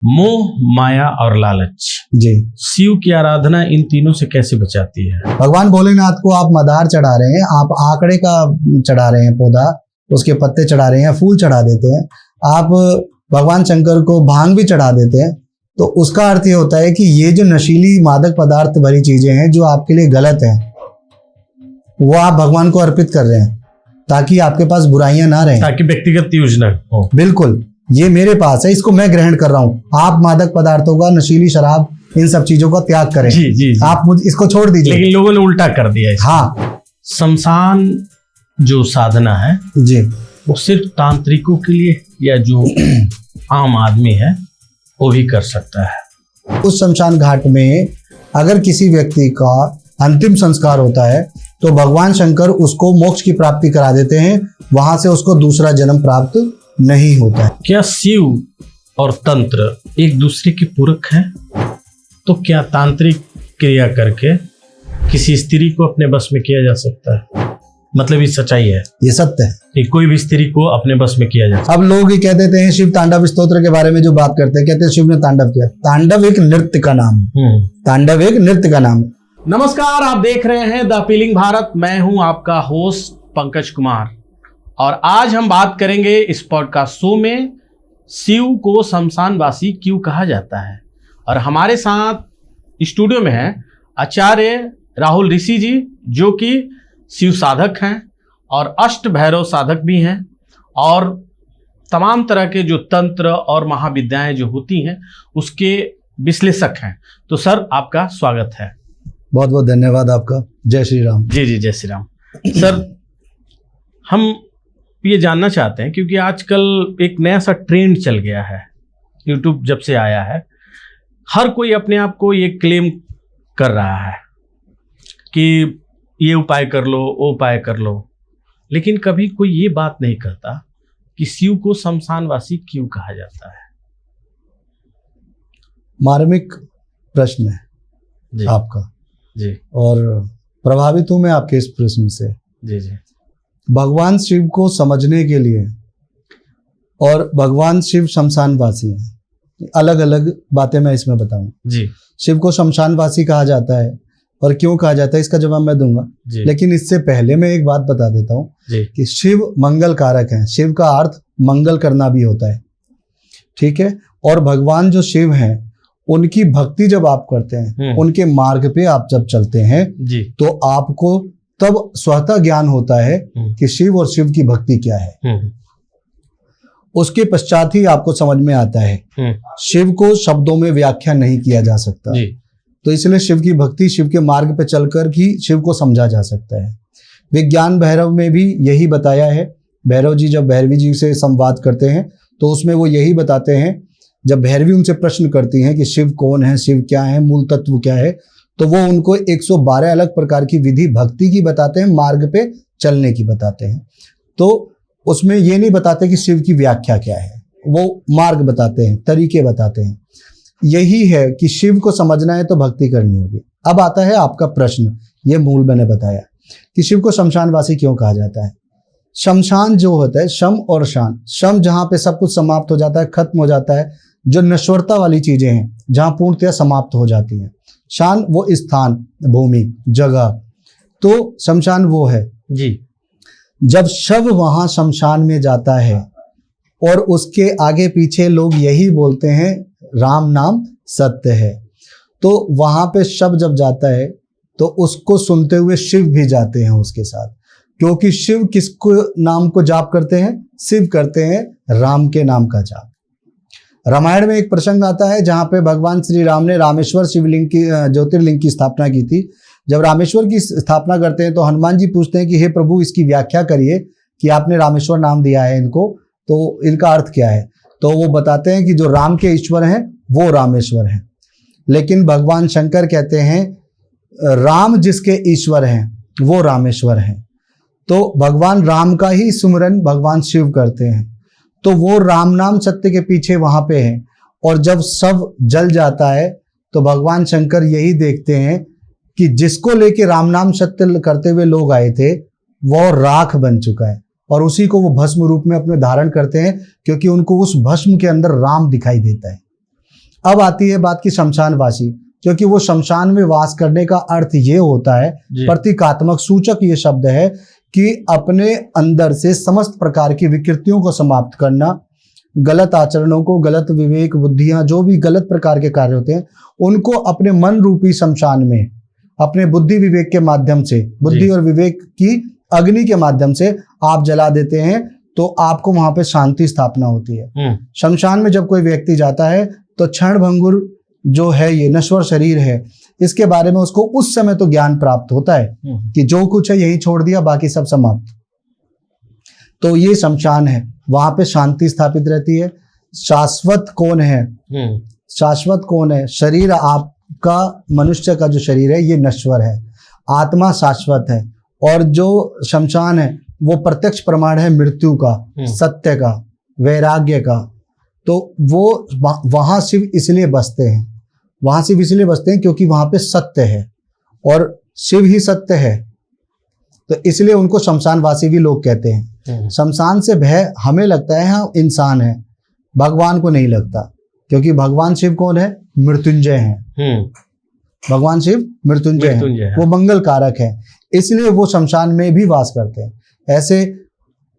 मोह, माया और लालच। जी। शिव की आराधना इन तीनों से कैसे बचाती है? भगवान भोलेनाथ को आप मदार चढ़ा रहे हैं, आप आंकड़े का चढ़ा रहे हैं पौधा, उसके पत्ते चढ़ा रहे हैं, फूल चढ़ा देते हैं, आप भगवान शंकर को भांग भी चढ़ा देते हैं, तो उसका अर्थ ये होता है कि ये जो नशीली मादक पदार्थ भरी चीजें हैं जो आपके लिए गलत हैं, वो आप भगवान को अर्पित कर रहे हैं ताकि आपके पास बुराइयां ना रहें, ताकि व्यक्तिगत यूज न हो। बिल्कुल, ये मेरे पास है, इसको मैं ग्रहण कर रहा हूँ। आप मादक पदार्थों का, नशीली शराब, इन सब चीजों का त्याग करें। जी, जी, जी। आप मुझे इसको छोड़ दीजिए। लेकिन लोगों ने उल्टा कर दिया है। हाँ, शमशान जो साधना है जी, वो सिर्फ तांत्रिकों के लिए या जो आम आदमी है वो भी कर सकता है? उस शमशान घाट में अगर किसी व्यक्ति का अंतिम संस्कार होता है तो भगवान शंकर उसको मोक्ष की प्राप्ति करा देते हैं, वहां से उसको दूसरा जन्म प्राप्त नहीं होता है। क्या शिव और तंत्र एक दूसरे के पूरक हैं? तो क्या तांत्रिक क्रिया करके किसी स्त्री को अपने बस में किया जा सकता है? मतलब ये सच्चाई है, ये सत्य है कि कोई भी स्त्री को अपने बस में किया जा सकता है। अब लोग ये कह देते हैं शिव तांडव स्तोत्र के बारे में जो बात करते हैं, कहते हैं शिव ने तांडव किया। तांडव एक नृत्य का नाम है। तांडव एक नृत्य का नाम है। नमस्कार, आप देख रहे हैं द अपीलिंग भारत। मैं हूं आपका होस्ट पंकज कुमार और आज हम बात करेंगे इस पॉडकास्ट शो में शिव को शमशानवासी क्यों कहा जाता है। और हमारे साथ स्टूडियो में है आचार्य राहुल ऋषि जी, जो कि शिव साधक हैं और अष्ट भैरव साधक भी हैं और तमाम तरह के जो तंत्र और महाविद्याएं जो होती हैं उसके विश्लेषक हैं। तो सर, आपका स्वागत है। बहुत बहुत धन्यवाद आपका। जय श्री राम। जी जी, जय श्री राम। सर, हम ये जानना चाहते हैं क्योंकि आजकल एक नया सा ट्रेंड चल गया है, यूट्यूब जब से आया है, हर कोई अपने आप को ये क्लेम कर रहा है कि ये उपाय कर लो, वो उपाय कर लो, लेकिन कभी कोई ये बात नहीं करता कि शिव को शमशानवासी क्यों कहा जाता है। मार्मिक प्रश्न है जी आपका जी, और प्रभावित हूं मैं आपके इस प्रश्न से। जी जी। भगवान शिव को समझने के लिए, और भगवान शिव शमशानवासी हैं, अलग अलग बातें मैं इसमें बताऊं। जी। शिव को शमशानवासी कहा जाता है और क्यों कहा जाता है इसका जवाब मैं दूंगा, लेकिन इससे पहले मैं एक बात बता देता हूं कि शिव मंगल कारक हैं। शिव का अर्थ मंगल करना भी होता है, ठीक है। और भगवान जो शिव हैं उनकी भक्ति जब आप करते हैं, उनके मार्ग पे आप जब चलते हैं जी, तो आपको तब स्वतः ज्ञान होता है कि शिव और शिव की भक्ति क्या है। उसके पश्चात ही आपको समझ में आता है। शिव को शब्दों में व्याख्या नहीं किया जा सकता जी। तो इसलिए शिव की भक्ति, शिव के मार्ग पे चलकर ही शिव को समझा जा सकता है। विज्ञान भैरव में भी यही बताया है। भैरव जी जब भैरवी जी से संवाद करते हैं तो उसमें वो यही बताते हैं, जब भैरवी उनसे प्रश्न करती हैं कि शिव कौन है, शिव क्या है, मूल तत्व क्या है, तो वो उनको 112 अलग प्रकार की विधि भक्ति की बताते हैं, मार्ग पे चलने की बताते हैं। तो उसमें ये नहीं बताते कि शिव की व्याख्या क्या है, वो मार्ग बताते हैं, तरीके बताते हैं। यही है कि शिव को समझना है तो भक्ति करनी होगी। अब आता है आपका प्रश्न, ये मूल मैंने बताया कि शिव को शमशानवासी क्यों कहा जाता है। शमशान जो होता है, शम और शान, शम जहाँ पे सब कुछ समाप्त हो जाता है, खत्म हो जाता है, जो नश्वरता वाली चीजें हैं जहाँ पूर्णतया समाप्त हो जाती हैं। शान वो स्थान, भूमि, जगह, तो शमशान वो है जी। जब शव वहां शमशान में जाता है और उसके आगे पीछे लोग यही बोलते हैं राम नाम सत्य है, तो वहां पे शव जब जाता है तो उसको सुनते हुए शिव भी जाते हैं उसके साथ, क्योंकि शिव किसको नाम को जाप करते हैं, शिव करते हैं राम के नाम का जाप। रामायण में एक प्रसंग आता है जहां पे भगवान श्री राम ने रामेश्वर शिवलिंग की, ज्योतिर्लिंग की स्थापना की थी। जब रामेश्वर की स्थापना करते हैं तो हनुमान जी पूछते हैं कि हे प्रभु, इसकी व्याख्या करिए कि आपने रामेश्वर नाम दिया है इनको, तो इनका अर्थ क्या है। तो वो बताते हैं कि जो राम के ईश्वर हैं वो रामेश्वर हैं, लेकिन भगवान शंकर कहते हैं राम जिसके ईश्वर हैं वो रामेश्वर हैं। तो भगवान राम का ही सुमिरन भगवान शिव करते हैं, तो वो राम नाम सत्य के पीछे वहां पे है। और जब सब जल जाता है तो भगवान शंकर यही देखते हैं कि जिसको लेके राम नाम सत्य करते हुए लोग आए थे वो राख बन चुका है, और उसी को वो भस्म रूप में अपने धारण करते हैं, क्योंकि उनको उस भस्म के अंदर राम दिखाई देता है। अब आती है बात की शमशानवासी, क्योंकि वो शमशान में वास करने का अर्थ ये होता है, जी। प्रतीकात्मक सूचक ये शब्द है कि अपने अंदर से समस्त प्रकार की विकृतियों को समाप्त करना, गलत आचरणों को, गलत विवेक बुद्धियां, जो भी गलत प्रकार के कार्य होते हैं उनको अपने मन रूपी शमशान में अपने बुद्धि विवेक के माध्यम से, बुद्धि और विवेक की अग्नि के माध्यम से आप जला देते हैं, तो आपको वहां पे शांति स्थापना होती है। शमशान में जब कोई व्यक्ति जाता है तो क्षण भंगुर जो है, ये नश्वर शरीर है, इसके बारे में उसको उस समय तो ज्ञान प्राप्त होता है कि जो कुछ है यही छोड़ दिया, बाकी सब समाप्त। तो ये शमशान है, वहां पे शांति स्थापित रहती है। शाश्वत कौन है? शाश्वत कौन है? शरीर आपका, मनुष्य का जो शरीर है ये नश्वर है, आत्मा शाश्वत है। और जो शमशान है वो प्रत्यक्ष प्रमाण है मृत्यु का, सत्य का, वैराग्य का। तो वो वहां शिव इसलिए बसते हैं, वहां शिव इसलिए बसते हैं क्योंकि वहां पे सत्य है और शिव ही सत्य है, तो इसलिए उनको शमशानवासी भी लोग कहते हैं। शमशान से भय हमें लगता है हाँ इंसान है, भगवान को नहीं लगता, क्योंकि भगवान शिव कौन है? मृत्युंजय हैं। भगवान शिव मृत्युंजय हैं, वो मंगल कारक है, इसलिए वो शमशान में भी वास करते हैं। ऐसे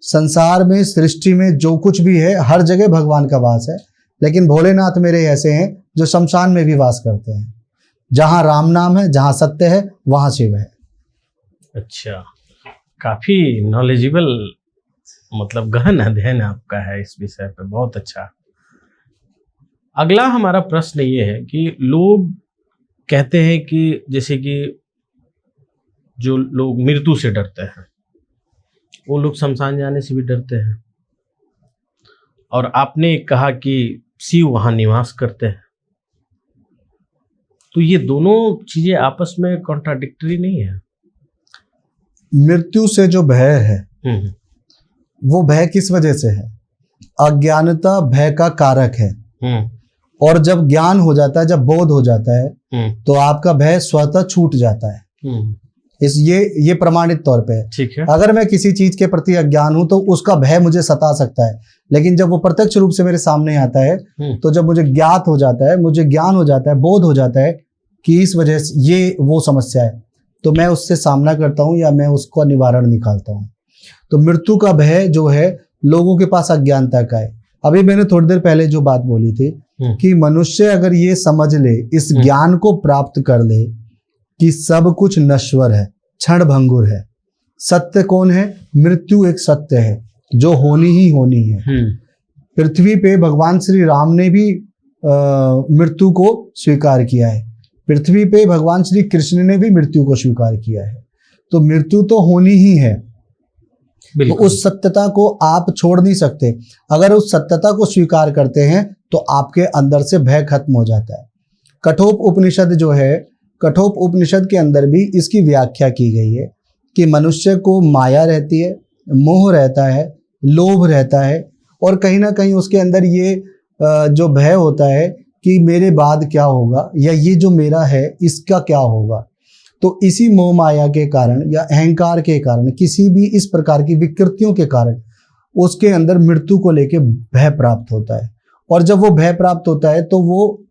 संसार में, सृष्टि में जो कुछ भी है हर जगह भगवान का वास है, लेकिन भोलेनाथ मेरे ऐसे हैं जो शमशान में भी वास करते हैं। जहां राम नाम है, जहां सत्य है, वहां शिव है। अच्छा, काफी नॉलेजेबल, मतलब गहन अध्ययन आपका है इस विषय पे, बहुत अच्छा। अगला हमारा प्रश्न ये है कि लोग कहते हैं कि जैसे कि जो लोग मृत्यु से डरते हैं वो लोग शमशान जाने से भी डरते हैं, और आपने कहा कि शिव वहां निवास करते हैं, तो ये दोनों चीजें आपस में कॉन्ट्राडिक्टरी नहीं है? मृत्यु से जो भय है वो भय किस वजह से है? अज्ञानता भय का कारक है, और जब ज्ञान हो जाता है, जब बोध हो जाता है, तो आपका भय स्वतः छूट जाता है। ये प्रमाणित तौर पे है। ठीक है। अगर मैं किसी चीज के प्रति अज्ञान हूं तो उसका भय मुझे सता सकता है, लेकिन जब वो प्रत्यक्ष रूप से मेरे सामने आता है, तो जब मुझे ज्ञात हो जाता है, मुझे ज्ञान हो जाता है, बोध हो जाता है कि इस वजह से ये वो समस्या है, तो मैं उससे सामना करता हूं या मैं उसका निवारण निकालता हूं। तो मृत्यु का भय जो है लोगों के पास अज्ञानता का है। अभी मैंने थोड़ी देर पहले जो बात बोली थी कि मनुष्य अगर ये समझ ले, इस ज्ञान को प्राप्त कर ले कि सब कुछ नश्वर है, क्षण भंगुर है, सत्य कौन है? मृत्यु एक सत्य है जो होनी ही होनी है। पृथ्वी पे भगवान श्री राम ने भी मृत्यु को स्वीकार किया है, पृथ्वी पे भगवान श्री कृष्ण ने भी मृत्यु को स्वीकार किया है, तो मृत्यु तो होनी ही है। तो उस सत्यता को आप छोड़ नहीं सकते। अगर उस सत्यता को स्वीकार करते हैं तो आपके अंदर से भय खत्म हो जाता है। कठोप उपनिषद जो है, कठोप उपनिषद के अंदर भी इसकी व्याख्या की गई है कि मनुष्य को माया रहती है, मोह रहता है, लोभ रहता है, और कहीं ना कहीं उसके अंदर ये जो भय होता है कि मेरे बाद क्या होगा, या ये जो मेरा है इसका क्या होगा। तो इसी मोह माया के कारण या अहंकार के कारण, किसी भी इस प्रकार की विकृतियों के कारण उसके अंदर मृत्यु को लेके भय प्राप्त होता है। और जब वो भय प्राप्त होता है तो वो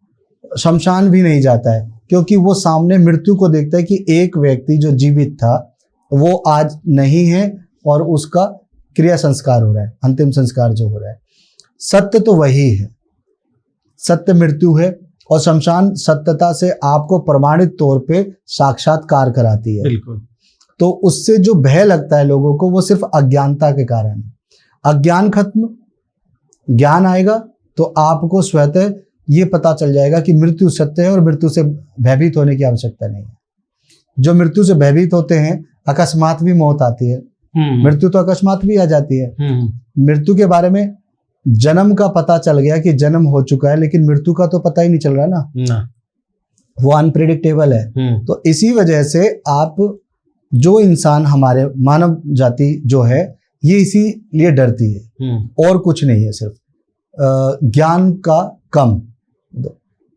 शमशान भी नहीं जाता है, क्योंकि वो सामने मृत्यु को देखता है कि एक व्यक्ति जो जीवित था वो आज नहीं है और उसका क्रिया संस्कार हो रहा है, अंतिम संस्कार जो हो रहा है। सत्य तो वही है, सत्य मृत्यु है, और शमशान सत्यता से आपको प्रमाणित तौर पे साक्षात्कार कराती है। बिल्कुल। तो उससे जो भय लगता है लोगों को वो सिर्फ अज्ञानता के कारण है। अज्ञान खत्म, ज्ञान आएगा तो आपको स्वतः ये पता चल जाएगा कि मृत्यु सत्य है और मृत्यु से भयभीत होने की आवश्यकता नहीं है। जो मृत्यु से भयभीत होते हैं, अकस्मात भी मौत आती है, मृत्यु तो अकस्मात भी आ जाती है। मृत्यु के बारे में जन्म का पता चल गया कि जन्म हो चुका है, लेकिन मृत्यु का तो पता ही नहीं चल रहा ना, वो अनप्रेडिक्टेबल है। तो इसी वजह से आप जो इंसान, हमारे मानव जाति जो है ये इसीलिए डरती है, और कुछ नहीं है, सिर्फ ज्ञान का कम,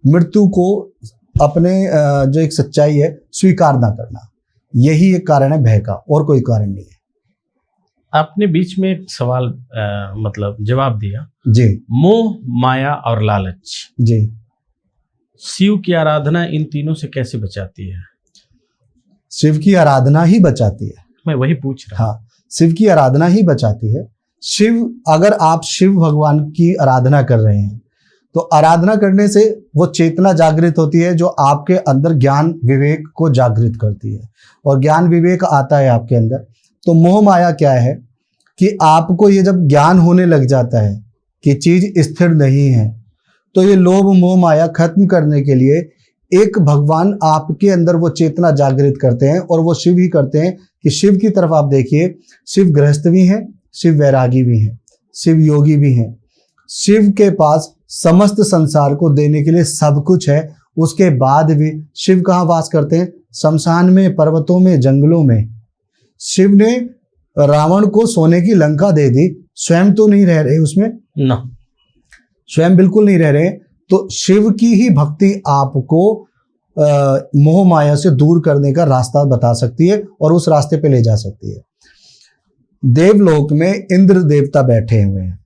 मृत्यु को अपने जो एक सच्चाई है स्वीकार ना करना, यही एक कारण है भय का, और कोई कारण नहीं है। आपने बीच में एक सवाल मतलब जवाब दिया जी, मोह माया और लालच। जी, शिव की आराधना इन तीनों से कैसे बचाती है? शिव की आराधना ही बचाती है। मैं वही पूछ रहा हूँ। हाँ, शिव की आराधना ही बचाती है। शिव, अगर आप शिव भगवान की आराधना कर रहे हैं तो आराधना करने से वो चेतना जागृत होती है जो आपके अंदर ज्ञान विवेक को जागृत करती है, और ज्ञान विवेक आता है आपके अंदर। तो मोह माया क्या है कि आपको ये जब ज्ञान होने लग जाता है कि चीज स्थिर नहीं है, तो ये लोभ मोह माया खत्म करने के लिए एक भगवान आपके अंदर वो चेतना जागृत करते हैं, और वो शिव ही करते हैं। कि शिव की तरफ आप देखिए, शिव गृहस्थ भी हैं, शिव वैरागी भी हैं, शिव योगी भी हैं। शिव के पास समस्त संसार को देने के लिए सब कुछ है, उसके बाद भी शिव कहाँ वास करते हैं? शमशान में, पर्वतों में, जंगलों में। शिव ने रावण को सोने की लंका दे दी, स्वयं तो नहीं रह रहे उसमें ना, स्वयं बिल्कुल नहीं रह रहे। तो शिव की ही भक्ति आपको मोह माया से दूर करने का रास्ता बता सकती है और उस रास्ते पे ले जा सकती है। देवलोक में इंद्र देवता बैठे हुए हैं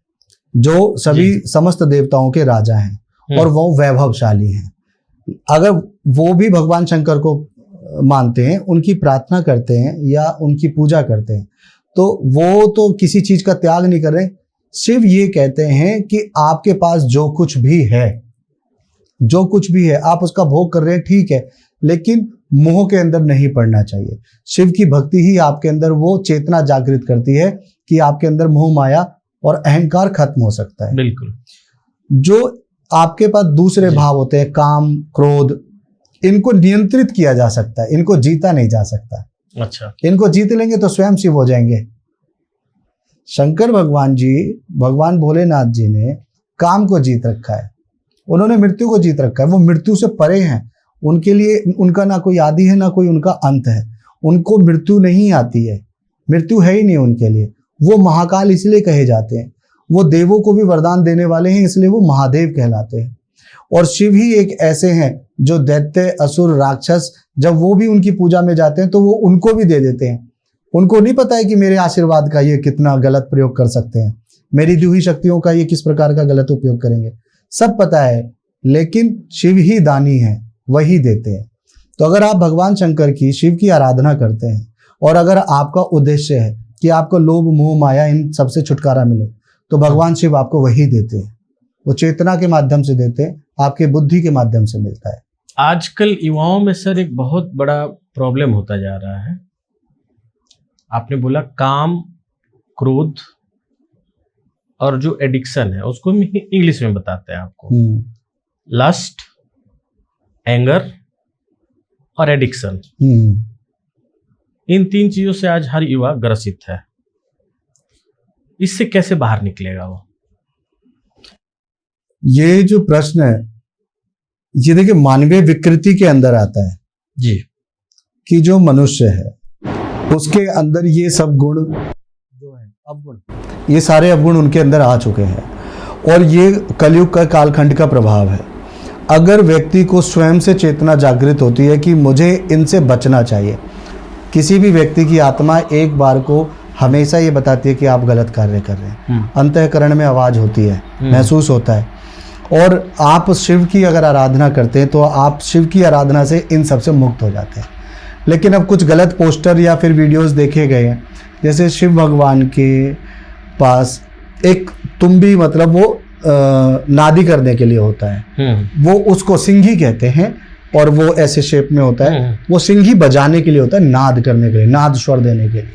जो सभी समस्त देवताओं के राजा हैं और वो वैभवशाली हैं। अगर वो भी भगवान शंकर को मानते हैं, उनकी प्रार्थना करते हैं या उनकी पूजा करते हैं, तो वो तो किसी चीज का त्याग नहीं कर रहे। शिव ये कहते हैं कि आपके पास जो कुछ भी है, जो कुछ भी है आप उसका भोग कर रहे हैं, ठीक है, लेकिन मोह के अंदर नहीं पड़ना चाहिए। शिव की भक्ति ही आपके अंदर वो चेतना जागृत करती है कि आपके अंदर मोह माया और अहंकार खत्म हो सकता है। बिल्कुल। जो आपके पास दूसरे भाव होते हैं, काम, क्रोध, इनको नियंत्रित किया जा सकता है, इनको जीता नहीं जा सकता। अच्छा, इनको जीत लेंगे तो स्वयं शिव हो जाएंगे। शंकर भगवान जी, भगवान भोलेनाथ जी ने काम को जीत रखा है, उन्होंने मृत्यु को जीत रखा है। वो मृत्यु से परे हैं, उनके लिए उनका ना कोई आदि है ना कोई उनका अंत है। उनको मृत्यु नहीं आती है, मृत्यु है ही नहीं उनके लिए। वो महाकाल इसलिए कहे जाते हैं, वो देवों को भी वरदान देने वाले हैं, इसलिए वो महादेव कहलाते हैं। और शिव ही एक ऐसे हैं जो दैत्य, असुर, राक्षस, जब वो भी उनकी पूजा में जाते हैं तो वो उनको भी दे देते हैं। उनको नहीं पता है कि मेरे आशीर्वाद का ये कितना गलत प्रयोग कर सकते हैं, मेरी दी हुई शक्तियों का ये किस प्रकार का गलत उपयोग करेंगे, सब पता है। लेकिन शिव ही दानी है, वही देते हैं। तो अगर आप भगवान शंकर की, शिव की आराधना करते हैं और अगर आपका उद्देश्य है कि आपको लोभ मोह माया इन सबसे छुटकारा मिले, तो भगवान शिव आपको वही देते हैं। वो चेतना के माध्यम से देते हैं, आपके बुद्धि के माध्यम से मिलता है। आजकल युवाओं में सर एक बहुत बड़ा प्रॉब्लम होता जा रहा है। आपने बोला काम, क्रोध और जो एडिक्शन है उसको इंग्लिश में बताते हैं आपको, लस्ट, एंगर और एडिक्शन। इन तीन चीजों से आज हर युवा ग्रसित है। इससे कैसे बाहर निकलेगा वो? ये जो प्रश्न है, ये देखिए मानवीय विकृति के अंदर आता है जी, कि जो मनुष्य है उसके अंदर ये सब गुण जो है, अवगुण, ये सारे अवगुण उनके अंदर आ चुके हैं और ये कलयुग का कालखंड का प्रभाव है। अगर व्यक्ति को स्वयं से चेतना जागृत होती है कि मुझे इनसे बचना चाहिए, किसी भी व्यक्ति की आत्मा एक बार को हमेशा ये बताती है कि आप गलत कार्य कर रहे हैं, अंतःकरण में आवाज होती है, महसूस होता है। और आप शिव की अगर आराधना करते हैं तो आप शिव की आराधना से इन सब से मुक्त हो जाते हैं। लेकिन अब कुछ गलत पोस्टर या फिर वीडियोस देखे गए हैं, जैसे शिव भगवान के पास एक तुम्बी, मतलब वो नादी करने के लिए होता है, वो उसको सिंघी कहते हैं और वो ऐसे शेप में होता है, वो सिंघी बजाने के लिए होता है, नाद करने के लिए, नाद स्वर देने के लिए।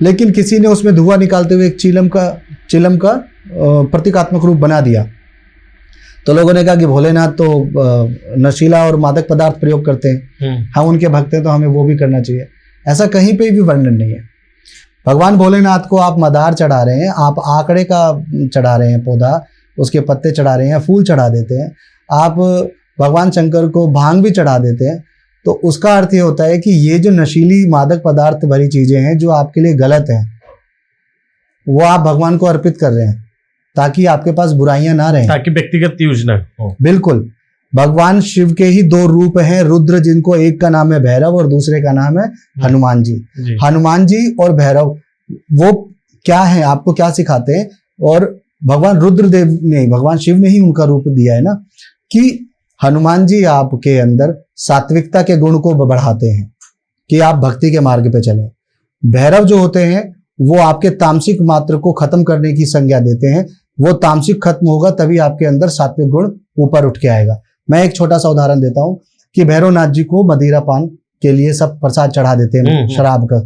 लेकिन किसी ने उसमें धुआं निकालते हुए एक चिलम का प्रतीकात्मक रूप बना दिया, तो लोगों ने कहा कि भोलेनाथ तो नशीला और मादक पदार्थ प्रयोग करते हैं, हम उनके भक्त हैं तो हमें वो भी करना चाहिए। ऐसा कहीं पे भी वर्णन नहीं है। भगवान भोलेनाथ को आप मदार चढ़ा रहे हैं, आप आंकड़े का चढ़ा रहे हैं पौधा, उसके पत्ते चढ़ा रहे हैं, फूल चढ़ा देते हैं, आप भगवान शंकर को भांग भी चढ़ा देते हैं, तो उसका अर्थ ये होता है कि ये जो नशीली मादक पदार्थ भरी चीजें हैं जो आपके लिए गलत हैं, वो आप भगवान को अर्पित कर रहे हैं ताकि आपके पास बुराइयां ना रहें, ताकि व्यक्तिगत यूज ना हो। बिल्कुल। भगवान शिव के ही दो रूप हैं, रुद्र, जिनको एक का नाम है भैरव और दूसरे का नाम है हनुमान जी। हनुमान जी और भैरव वो क्या है, आपको क्या सिखाते हैं? और भगवान रुद्रदेव ने, भगवान शिव ने ही उनका रूप दिया है ना, कि हनुमान जी आपके अंदर सात्विकता के गुण को बढ़ाते हैं कि आप भक्ति के मार्ग पे चलें। भैरव जो होते हैं वो आपके तामसिक मात्र को खत्म करने की संज्ञा देते हैं। वो तामसिक खत्म होगा तभी आपके अंदर सात्विक गुण ऊपर उठ के आएगा। मैं एक छोटा सा उदाहरण देता हूं कि भैरवनाथ जी को मदिरा पान के लिए सब प्रसाद चढ़ा देते हैं शराब का,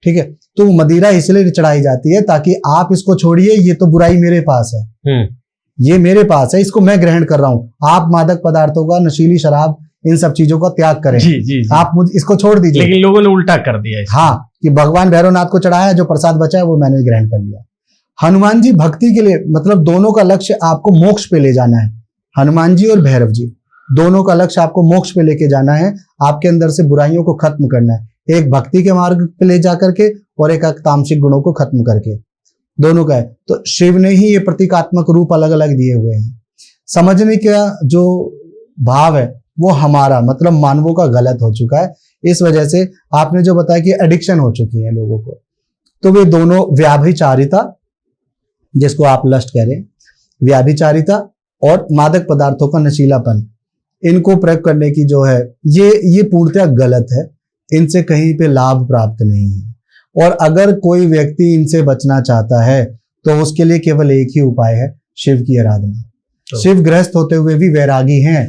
ठीक है। तो मदिरा इसलिए चढ़ाई जाती है ताकि आप इसको छोड़िए, ये तो बुराई मेरे पास है, ये मेरे पास है, इसको मैं ग्रहण कर रहा हूं। आप मादक पदार्थों का, नशीली शराब, इन सब चीजों का त्याग करें। जी। आप मुझे इसको छोड़ दीजिए। लेकिन लोगों ने उल्टा कर दिया इसको। हाँ, कि भगवान भैरवनाथ को चढ़ाया, जो प्रसाद बचा है वो मैंने ग्रहण कर लिया। हनुमान जी भक्ति के लिए, मतलब दोनों का लक्ष्य आपको मोक्ष पे ले जाना है। हनुमान जी और भैरव जी दोनों का लक्ष्य आपको मोक्ष पे लेके जाना है, आपके अंदर से बुराइयों को खत्म करना है। एक भक्ति के मार्ग पे ले जा करके और एक तामसिक गुणों को खत्म करके, दोनों का है। तो शिव ने ही ये प्रतीकात्मक रूप अलग अलग दिए हुए हैं। समझने का जो भाव है वो हमारा, मतलब मानवों का गलत हो चुका है। इस वजह से आपने जो बताया कि एडिक्शन हो चुकी है लोगों को, तो वे दोनों व्याभिचारिता, जिसको आप लस्ट कह रहे हैं, व्याभिचारिता और मादक पदार्थों का नशीलापन, इनको प्रयोग करने की जो है ये पूर्णतः गलत है। इनसे कहीं पे लाभ प्राप्त नहीं है। और अगर कोई व्यक्ति इनसे बचना चाहता है तो उसके लिए केवल एक ही उपाय है, शिव की आराधना। तो शिव गृहस्थ होते हुए भी वैरागी हैं।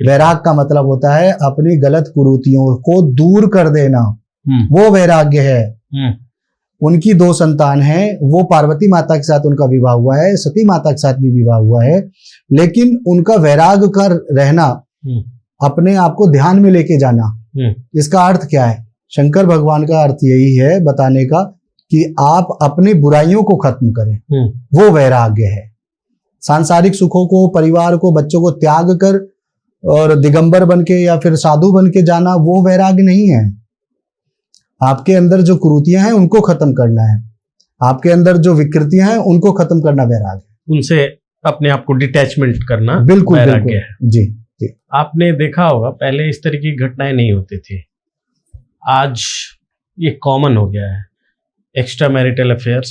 वैराग का मतलब होता है अपनी गलत कुरीतियों को दूर कर देना, वो वैराग्य है। उनकी 2 संतान हैं, वो पार्वती माता के साथ उनका विवाह हुआ है, सती माता के साथ भी विवाह हुआ है, लेकिन उनका वैराग कर रहना, अपने आप को ध्यान में लेके जाना, इसका अर्थ क्या है? शंकर भगवान का अर्थ यही है बताने का कि आप अपनी बुराइयों को खत्म करें, वो वैराग्य है। सांसारिक सुखों को, परिवार को, बच्चों को त्याग कर और दिगंबर बन के या फिर साधु बन के जाना, वो वैराग्य नहीं है। आपके अंदर जो कुरीतियां हैं उनको खत्म करना है, आपके अंदर जो विकृतियां हैं उनको खत्म करना वैराग्य है। उनसे अपने आप को डिटैचमेंट करना बिल्कुल वैराग्य है। जी। आपने देखा होगा पहले इस तरह की घटनाएं नहीं होती थी, आज ये कॉमन हो गया है। एक्स्ट्रा मैरिटल अफेयर्स,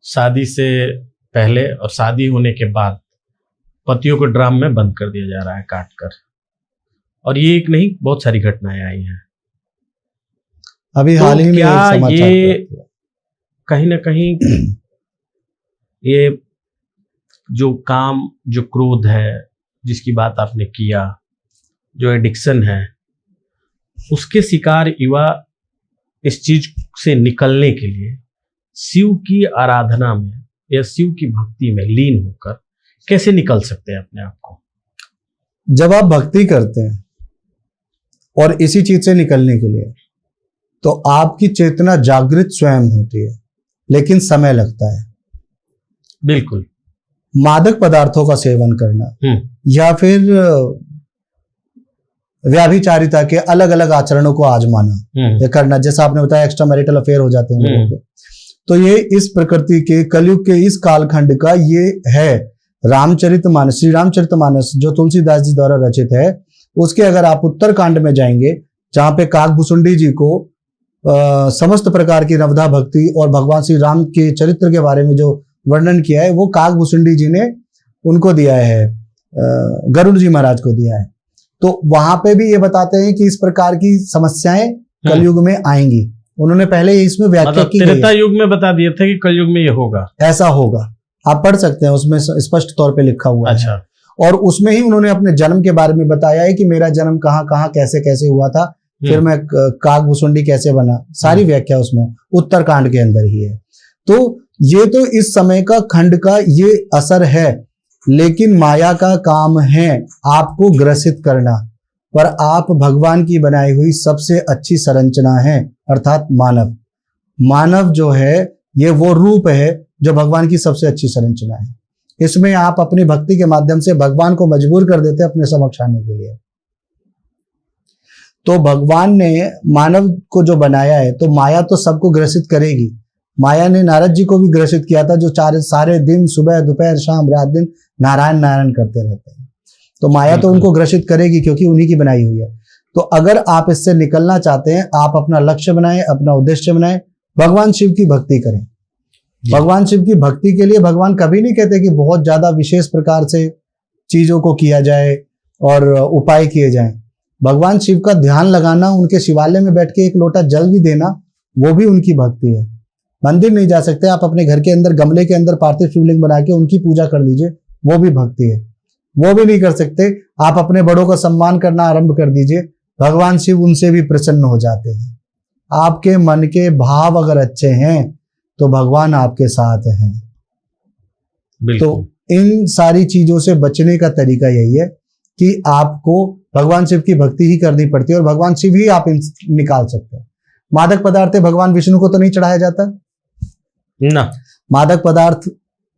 शादी से पहले और शादी होने के बाद पतियों को ड्राम में बंद कर दिया जा रहा है काट कर। और ये एक नहीं, बहुत सारी घटनाएं आई हैं। अभी तो हाल ही में क्या एक समाचार ये कहीं ना कहीं ये जो काम, जो क्रोध है जिसकी बात आपने किया, जो एडिक्शन है, उसके शिकार युवा इस चीज से निकलने के लिए शिव की आराधना में या शिव की भक्ति में लीन होकर कैसे निकल सकते हैं अपने आप को? जब आप भक्ति करते हैं और इसी चीज से निकलने के लिए, तो आपकी चेतना जागृत स्वयं होती है, लेकिन समय लगता है। बिल्कुल। मादक पदार्थों का सेवन करना या फिर व्याभिचारिता के अलग अलग आचरणों को आजमाना या करना, जैसा आपने बताया एक्स्ट्रा मैरिटल अफेयर हो जाते हैं लोगों के, तो ये इस प्रकृति के कलयुग के इस कालखंड का ये है। रामचरितमानस, श्री रामचरितमानस जो तुलसीदास जी द्वारा रचित है, उसके अगर आप उत्तरकांड में जाएंगे, जहां पे काकभुसुंडी जी को समस्त प्रकार की नवधा भक्ति और भगवान श्री राम के चरित्र के बारे में जो वर्णन किया है, वो काकभुसुंडी जी ने उनको दिया है, गरुड़ जी महाराज को दिया है। तो वहां पे भी ये बताते हैं कि इस प्रकार की समस्याएं कलयुग में आएंगी। उन्होंने पहले इसमें व्याख्या की, त्रेता युग में बता दिए थे कि कलयुग में ये होगा, ऐसा होगा। आप पढ़ सकते हैं, उसमें स्पष्ट तौर पे लिखा हुआ अच्छा है। और उसमें ही उन्होंने अपने जन्म के बारे में बताया है कि मेरा जन्म कहाँ कहाँ कैसे कैसे हुआ था, फिर मैं काकभुसुंडी कैसे बना, सारी व्याख्या उसमें उत्तरकांड के अंदर ही है। तो ये तो इस समय का खंड का ये असर है, लेकिन माया का काम है आपको ग्रसित करना। पर आप भगवान की बनाई हुई सबसे अच्छी संरचना है, अर्थात मानव। मानव जो है ये वो रूप है जो भगवान की सबसे अच्छी संरचना है। इसमें आप अपनी भक्ति के माध्यम से भगवान को मजबूर कर देते हैं अपने समक्ष आने के लिए। तो भगवान ने मानव को जो बनाया है, तो माया तो सबको ग्रसित करेगी। माया ने नारद जी को भी ग्रसित किया था, जो सारे दिन सुबह दोपहर शाम रात दिन नारायण नारायण करते रहते हैं। तो माया तो उनको ग्रसित करेगी क्योंकि उन्हीं की बनाई हुई है। तो अगर आप इससे निकलना चाहते हैं, आप अपना लक्ष्य बनाएं, अपना उद्देश्य बनाएं, भगवान शिव की भक्ति करें। भगवान शिव की भक्ति के लिए भगवान कभी नहीं कहते कि बहुत ज्यादा विशेष प्रकार से चीजों को किया जाए और उपाय किए जाएं। भगवान शिव का ध्यान लगाना, उनके शिवालय में बैठ के एक लोटा जल भी देना, वो भी उनकी भक्ति है। मंदिर नहीं जा सकते आप, अपने घर के अंदर गमले के अंदर पार्थिव शिवलिंग बना के उनकी पूजा कर लीजिए, वो भी भक्ति है। वो भी नहीं कर सकते, आप अपने बड़ों का सम्मान करना आरंभ कर दीजिए, भगवान शिव उनसे भी प्रसन्न हो जाते हैं। आपके मन के भाव अगर अच्छे हैं तो भगवान आपके साथ हैं। तो इन सारी चीजों से बचने का तरीका यही है कि आपको भगवान शिव की भक्ति ही करनी पड़ती है, और भगवान शिव ही आप निकाल सकते हैं। मादक पदार्थ भगवान विष्णु को तो नहीं चढ़ाया जाता ना, मादक पदार्थ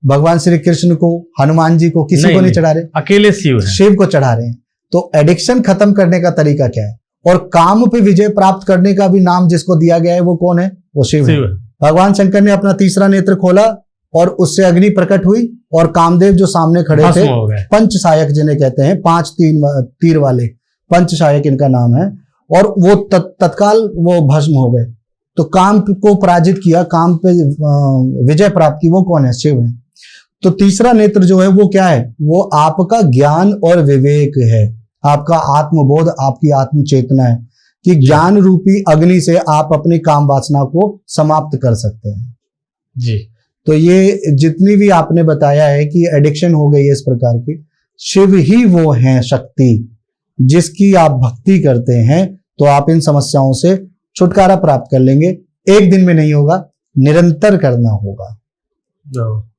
भगवान श्री कृष्ण को, हनुमान जी को, किसी को नहीं चढ़ा रहे, अकेले शिव को चढ़ा रहे हैं। तो एडिक्शन खत्म करने का तरीका क्या है, और काम पे विजय प्राप्त करने का भी नाम जिसको दिया गया है वो कौन है, वो शिव है। भगवान शंकर ने अपना तीसरा नेत्र खोला और उससे अग्नि प्रकट हुई, और कामदेव जो सामने खड़े थे, पंचसायक जिन्हें कहते हैं, 5 तीर वाले पंचसायक इनका नाम है, और वो तत्काल वो भस्म हो गए। तो काम को पराजित किया, काम पे विजय प्राप्त की, वो कौन है, शिव है। तो तीसरा नेत्र जो है वो क्या है, वो आपका ज्ञान और विवेक है, आपका आत्मबोध, आपकी आत्म चेतना है, कि ज्ञान रूपी अग्नि से आप अपनी काम वासना को समाप्त कर सकते हैं जी। तो ये जितनी भी आपने बताया है कि एडिक्शन हो गई है इस प्रकार की, शिव ही वो है शक्ति जिसकी आप भक्ति करते हैं, तो आप इन समस्याओं से छुटकारा प्राप्त कर लेंगे। एक दिन में नहीं होगा, निरंतर करना होगा,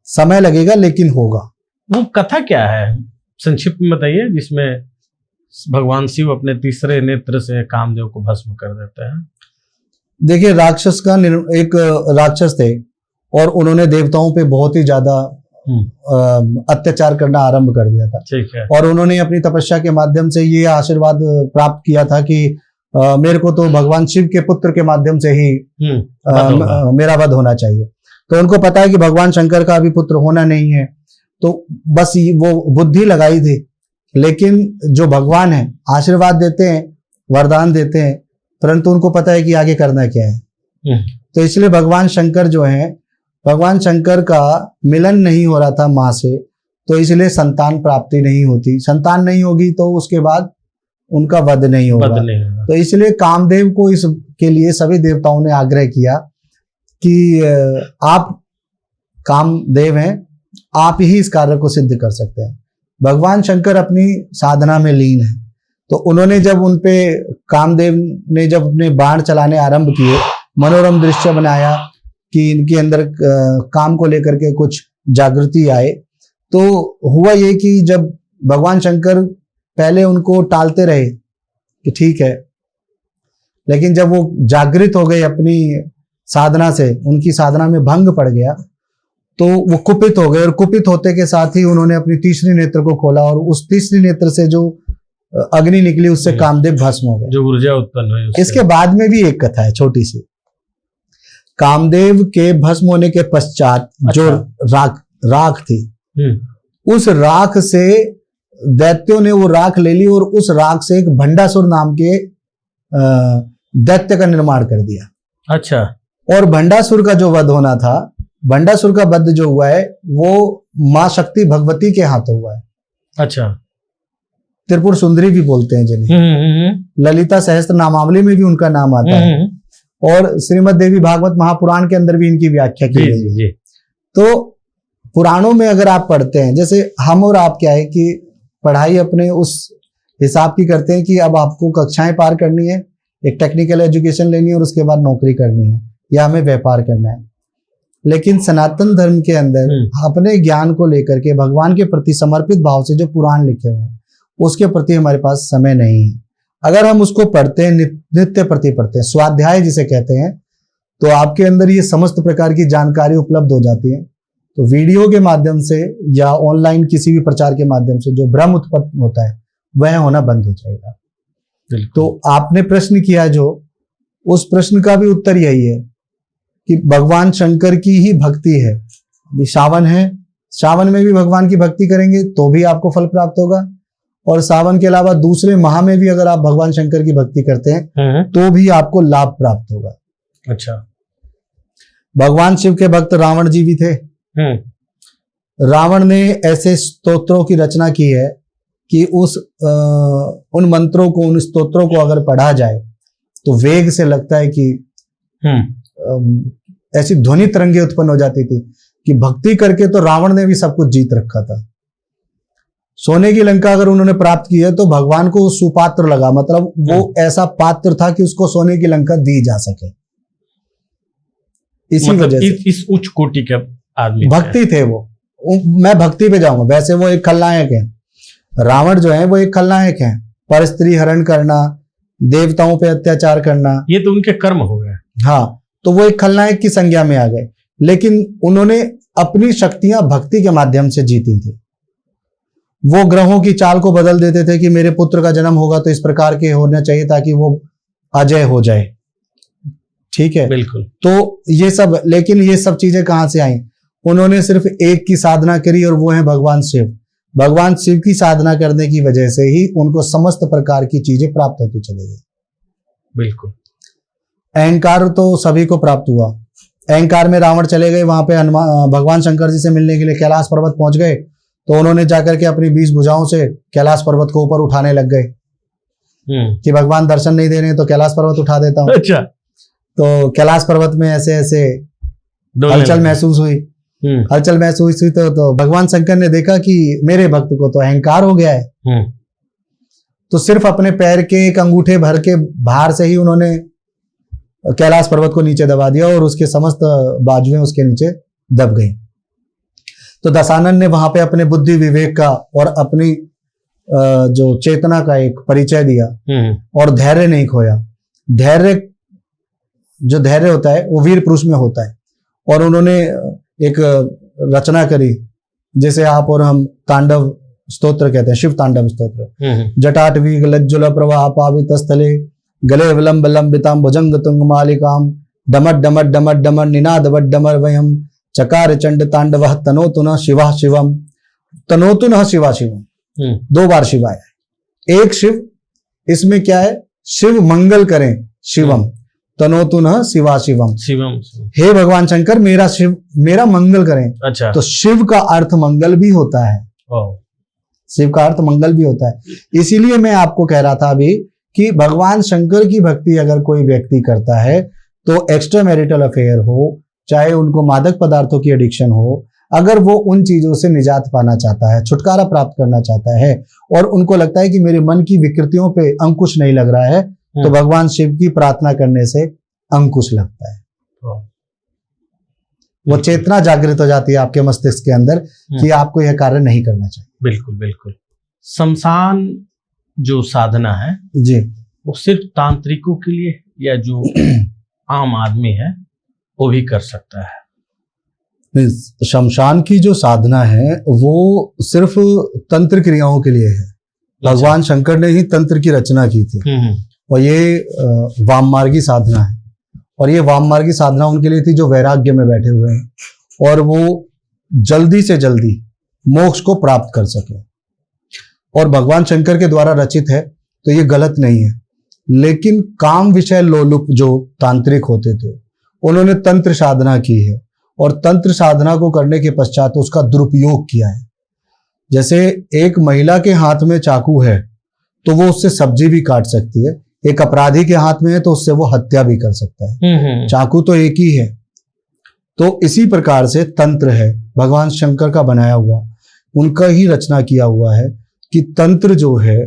समय लगेगा लेकिन होगा। वो कथा क्या है, संक्षिप्त में बताइए, जिसमें भगवान शिव अपने तीसरे नेत्र से कामदेव को भस्म कर देते हैं। देखिए, राक्षस का एक राक्षस थे और उन्होंने देवताओं पे बहुत ही ज्यादा अत्याचार करना आरंभ कर दिया था। ठीक है। और उन्होंने अपनी तपस्या के माध्यम से ये आशीर्वाद प्राप्त किया था कि मेरे को तो भगवान शिव के पुत्र के माध्यम से ही मेरा वध होना चाहिए। तो उनको पता है कि भगवान शंकर का अभी पुत्र होना नहीं है, तो बस वो बुद्धि लगाई थी। लेकिन जो भगवान है आशीर्वाद देते हैं, वरदान देते हैं, परंतु उनको पता है कि आगे करना क्या है। तो इसलिए भगवान शंकर जो है, भगवान शंकर का मिलन नहीं हो रहा था माँ से, तो इसलिए संतान प्राप्ति नहीं होती। संतान नहीं होगी तो उसके बाद उनका वध नहीं होगा। तो इसलिए कामदेव को इसके लिए सभी देवताओं ने आग्रह किया कि आप कामदेव हैं, आप ही इस कार्य को सिद्ध कर सकते हैं। भगवान शंकर अपनी साधना में लीन है, तो उन्होंने जब उनपे, कामदेव ने जब अपने बाण चलाने आरंभ किए, मनोरम दृश्य बनाया कि इनके अंदर काम को लेकर के कुछ जागृति आए, तो हुआ ये कि जब भगवान शंकर पहले उनको टालते रहे कि ठीक है, लेकिन जब वो जागृत हो गए अपनी साधना से, उनकी साधना में भंग पड़ गया, तो वो कुपित हो गए, और कुपित होते के साथ ही उन्होंने अपनी तीसरी नेत्र को खोला, और उस तीसरी नेत्र से जो अग्नि निकली उससे कामदेव भस्म हो गए, जो ऊर्जा उत्पन्न हुई। इसके बाद में भी एक कथा है छोटी सी। कामदेव के भस्म होने के पश्चात जो राख थी, उस राख से दैत्यों ने वो राख ले ली, और उस राख से एक भंडासुर नाम के दैत्य का निर्माण कर दिया। अच्छा। और भंडासुर का जो वध होना था, भंडासुर का वध जो हुआ है वो माँ शक्ति भगवती के हाथों हुआ है। अच्छा। त्रिपुर सुंदरी भी बोलते हैं जिन्हें, ललिता सहस्त्र नामावली में भी उनका नाम आता है, और श्रीमद् देवी भागवत महापुराण के अंदर भी इनकी व्याख्या की गई है। तो पुराणों में अगर आप पढ़ते हैं, जैसे हम और आप क्या है कि पढ़ाई अपने उस हिसाब की करते हैं कि अब आपको कक्षाएं पार करनी है, एक टेक्निकल एजुकेशन लेनी है, और उसके बाद नौकरी करनी है, या हमें व्यापार करना है। लेकिन सनातन धर्म के अंदर अपने ज्ञान को लेकर के भगवान के प्रति समर्पित भाव से जो पुराण लिखे हुए हैं, उसके प्रति हमारे पास समय नहीं है। अगर हम उसको पढ़ते हैं, नित्य प्रति पढ़ते हैं, स्वाध्याय जिसे कहते हैं, तो आपके अंदर ये समस्त प्रकार की जानकारी उपलब्ध हो जाती है। तो वीडियो के माध्यम से या ऑनलाइन किसी भी प्रचार के माध्यम से जो भ्रम उत्पन्न होता है वह होना बंद हो जाएगा। तो आपने प्रश्न किया, जो उस प्रश्न का भी उत्तर यही है कि भगवान शंकर की ही भक्ति है। अभी सावन है, सावन में भी भगवान की भक्ति करेंगे तो भी आपको फल प्राप्त होगा, और सावन के अलावा दूसरे माह में भी अगर आप भगवान शंकर की भक्ति करते हैं तो भी आपको लाभ प्राप्त होगा। अच्छा। भगवान शिव के भक्त रावण जी भी थे। रावण ने ऐसे स्तोत्रों की रचना की है कि उन मंत्रों को, उन स्तोत्रों को अगर पढ़ा जाए तो वेग से लगता है कि ऐसी ध्वनि तरंगे उत्पन्न हो जाती थी कि भक्ति करके तो रावण ने भी सब कुछ जीत रखा था। सोने की लंका अगर उन्होंने प्राप्त की है तो भगवान को सुपात्र लगा, मतलब वो ऐसा पात्र था कि उसको सोने की लंका दी जा सके। इसी मतलब वजह से इस उच्च कोटि के आदमी भक्ति थे वो। मैं भक्ति पे जाऊंगा। वैसे वो एक खलनायक है, रावण जो है वो एक खलनायक है। पर स्त्री हरण करना, देवताओं पे अत्याचार करना, ये तो उनके कर्म हो गए। हाँ, तो वो एक खलनायक की संज्ञा में आ गए। लेकिन उन्होंने अपनी शक्तियां भक्ति के माध्यम से जीती थी। वो ग्रहों की चाल को बदल देते थे कि मेरे पुत्र का जन्म होगा तो इस प्रकार के होना चाहिए ताकि वो अजय हो जाए। ठीक है, बिल्कुल। तो ये सब, लेकिन ये सब चीजें कहां से आई? उन्होंने सिर्फ एक की साधना करी और वो है भगवान शिव। भगवान शिव की साधना करने की वजह से ही उनको समस्त प्रकार की चीजें प्राप्त होती चली गई। बिल्कुल। अहंकार तो सभी को प्राप्त हुआ। अहंकार में रावण चले गए, वहां पे भगवान शंकर जी से मिलने के लिए कैलाश पर्वत पहुंच गए, तो उन्होंने जाकर के अपनी 20 भुजाओं से कैलाश पर्वत को ऊपर उठाने लग गए कि भगवान दर्शन नहीं दे रहे तो कैलाश पर्वत उठा देता हूं। अच्छा। तो कैलाश पर्वत में ऐसे ऐसे हलचल महसूस हुई। हलचल महसूस हुई तो भगवान शंकर ने देखा कि मेरे भक्त को तो अहंकार हो गया है। तो सिर्फ अपने पैर के एक अंगूठे भर के भार से ही उन्होंने कैलाश पर्वत को नीचे दबा दिया और उसके समस्त बाजुएं उसके नीचे दब गई। तो दशानन ने वहां पे अपने बुद्धि विवेक का और अपनी जो चेतना का एक परिचय दिया और धैर्य नहीं खोया। धैर्य, जो धैर्य होता है वो वीर पुरुष में होता है। और उन्होंने एक रचना करी जिसे आप और हम तांडव स्तोत्र कहते हैं, शिव तांडव स्तोत्र। जटाटवी लज्जुल प्रवाह पावित स्थले गले विलंब लंबिताम भुजंग तुंग मालिकाम डमट डमट डमट डमट निनाद वट डमर वयम चकार चंड तांडव तनोतु न शिवा शिवम। तनोतु न शिवा शिवम 2 बार शिव आया। एक शिव, इसमें क्या है? शिव मंगल करें, शिवम। तनोतु न शिवा शिवम, शिवम। हे भगवान शंकर, मेरा शिव मेरा मंगल करें। अच्छा। तो शिव का अर्थ मंगल भी होता है। शिव का अर्थ मंगल भी होता है। इसीलिए मैं आपको कह रहा था अभी कि भगवान शंकर की भक्ति अगर कोई व्यक्ति करता है तो एक्स्ट्रा मैरिटल अफेयर हो, चाहे उनको मादक पदार्थों की एडिक्शन हो, अगर वो उन चीजों से निजात पाना चाहता है, छुटकारा प्राप्त करना चाहता है और उनको लगता है कि मेरे मन की विकृतियों पे अंकुश नहीं लग रहा है, तो भगवान शिव की प्रार्थना करने से अंकुश लगता है। वो चेतना जागृत हो जाती है आपके मस्तिष्क के अंदर कि आपको यह कार्य नहीं करना चाहिए। बिल्कुल बिल्कुल। शमशान जो साधना है जी, वो सिर्फ तांत्रिकों के लिए या जो आम आदमी है वो भी कर सकता है? शमशान की जो साधना है वो सिर्फ तंत्र क्रियाओं के लिए है। भगवान शंकर ने ही तंत्र की रचना की थी और ये वाममार्गी साधना है। और ये वाममार्गी साधना उनके लिए थी जो वैराग्य में बैठे हुए हैं और वो जल्दी से जल्दी मोक्ष को प्राप्त कर सके। और भगवान शंकर के द्वारा रचित है तो ये गलत नहीं है। लेकिन काम विषय लोलुप जो तांत्रिक होते थे उन्होंने तंत्र साधना की है और तंत्र साधना को करने के पश्चात उसका दुरुपयोग किया है। जैसे एक महिला के हाथ में चाकू है तो वो उससे सब्जी भी काट सकती है, एक अपराधी के हाथ में है तो उससे वो हत्या भी कर सकता है। चाकू तो एक ही है। तो इसी प्रकार से तंत्र है भगवान शंकर का बनाया हुआ, उनका ही रचना किया हुआ है कि तंत्र जो है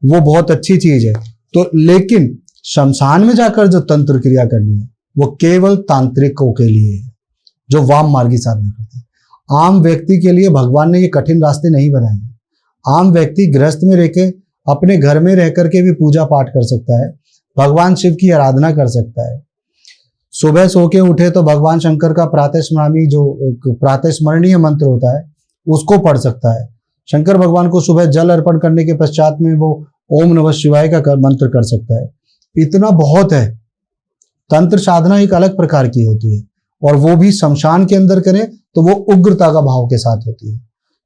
वो बहुत अच्छी चीज है। तो लेकिन शमशान में जाकर जो तंत्र क्रिया करनी है वो केवल तांत्रिकों के लिए है जो वाम मार्गी साधना करते हैं। आम व्यक्ति के लिए भगवान ने ये कठिन रास्ते नहीं बनाए हैं। आम व्यक्ति गृहस्थ में रह के अपने घर में रह करके भी पूजा पाठ कर सकता है, भगवान शिव की आराधना कर सकता है। सुबह सो के उठे तो भगवान शंकर का प्रातःस्मरणीय जो प्रातःस्मरणीय मंत्र होता है उसको पढ़ सकता है। शंकर भगवान को सुबह जल अर्पण करने के पश्चात में वो ओम नमः शिवाय का मंत्र कर सकता है। इतना बहुत है। तंत्र साधना एक अलग प्रकार की होती है और वो भी शमशान के अंदर करें तो वो उग्रता का भाव के साथ होती है।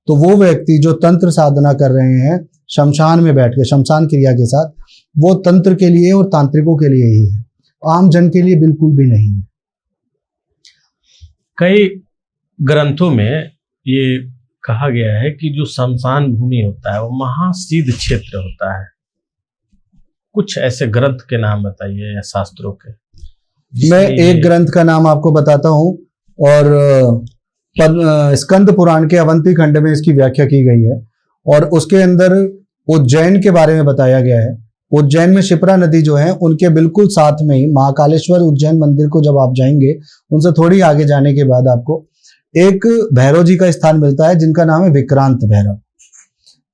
तो वो व्यक्ति जो तंत्र साधना कर रहे हैं शमशान में बैठ के शमशान क्रिया के साथ, वो तंत्र के लिए और तांत्रिकों के लिए ही है, आम जन के लिए बिल्कुल भी नहीं है। कई ग्रंथों में ये कहा गया है कि जो शमशान भूमि होता है वो महासिद्ध क्षेत्र होता है। कुछ ऐसे ग्रंथ के नाम बताइए या शास्त्रों के। मैं एक ग्रंथ का नाम आपको बताता हूँ, और स्कंद पुराण के अवंती खंड में इसकी व्याख्या की गई है, और उसके अंदर उज्जैन के बारे में बताया गया है। उज्जैन में शिप्रा नदी जो है उनके बिल्कुल साथ में ही महाकालेश्वर उज्जैन मंदिर को जब आप जाएंगे, उनसे थोड़ी आगे जाने के बाद आपको एक भैरव जी का स्थान मिलता है जिनका नाम है विक्रांत भैरव।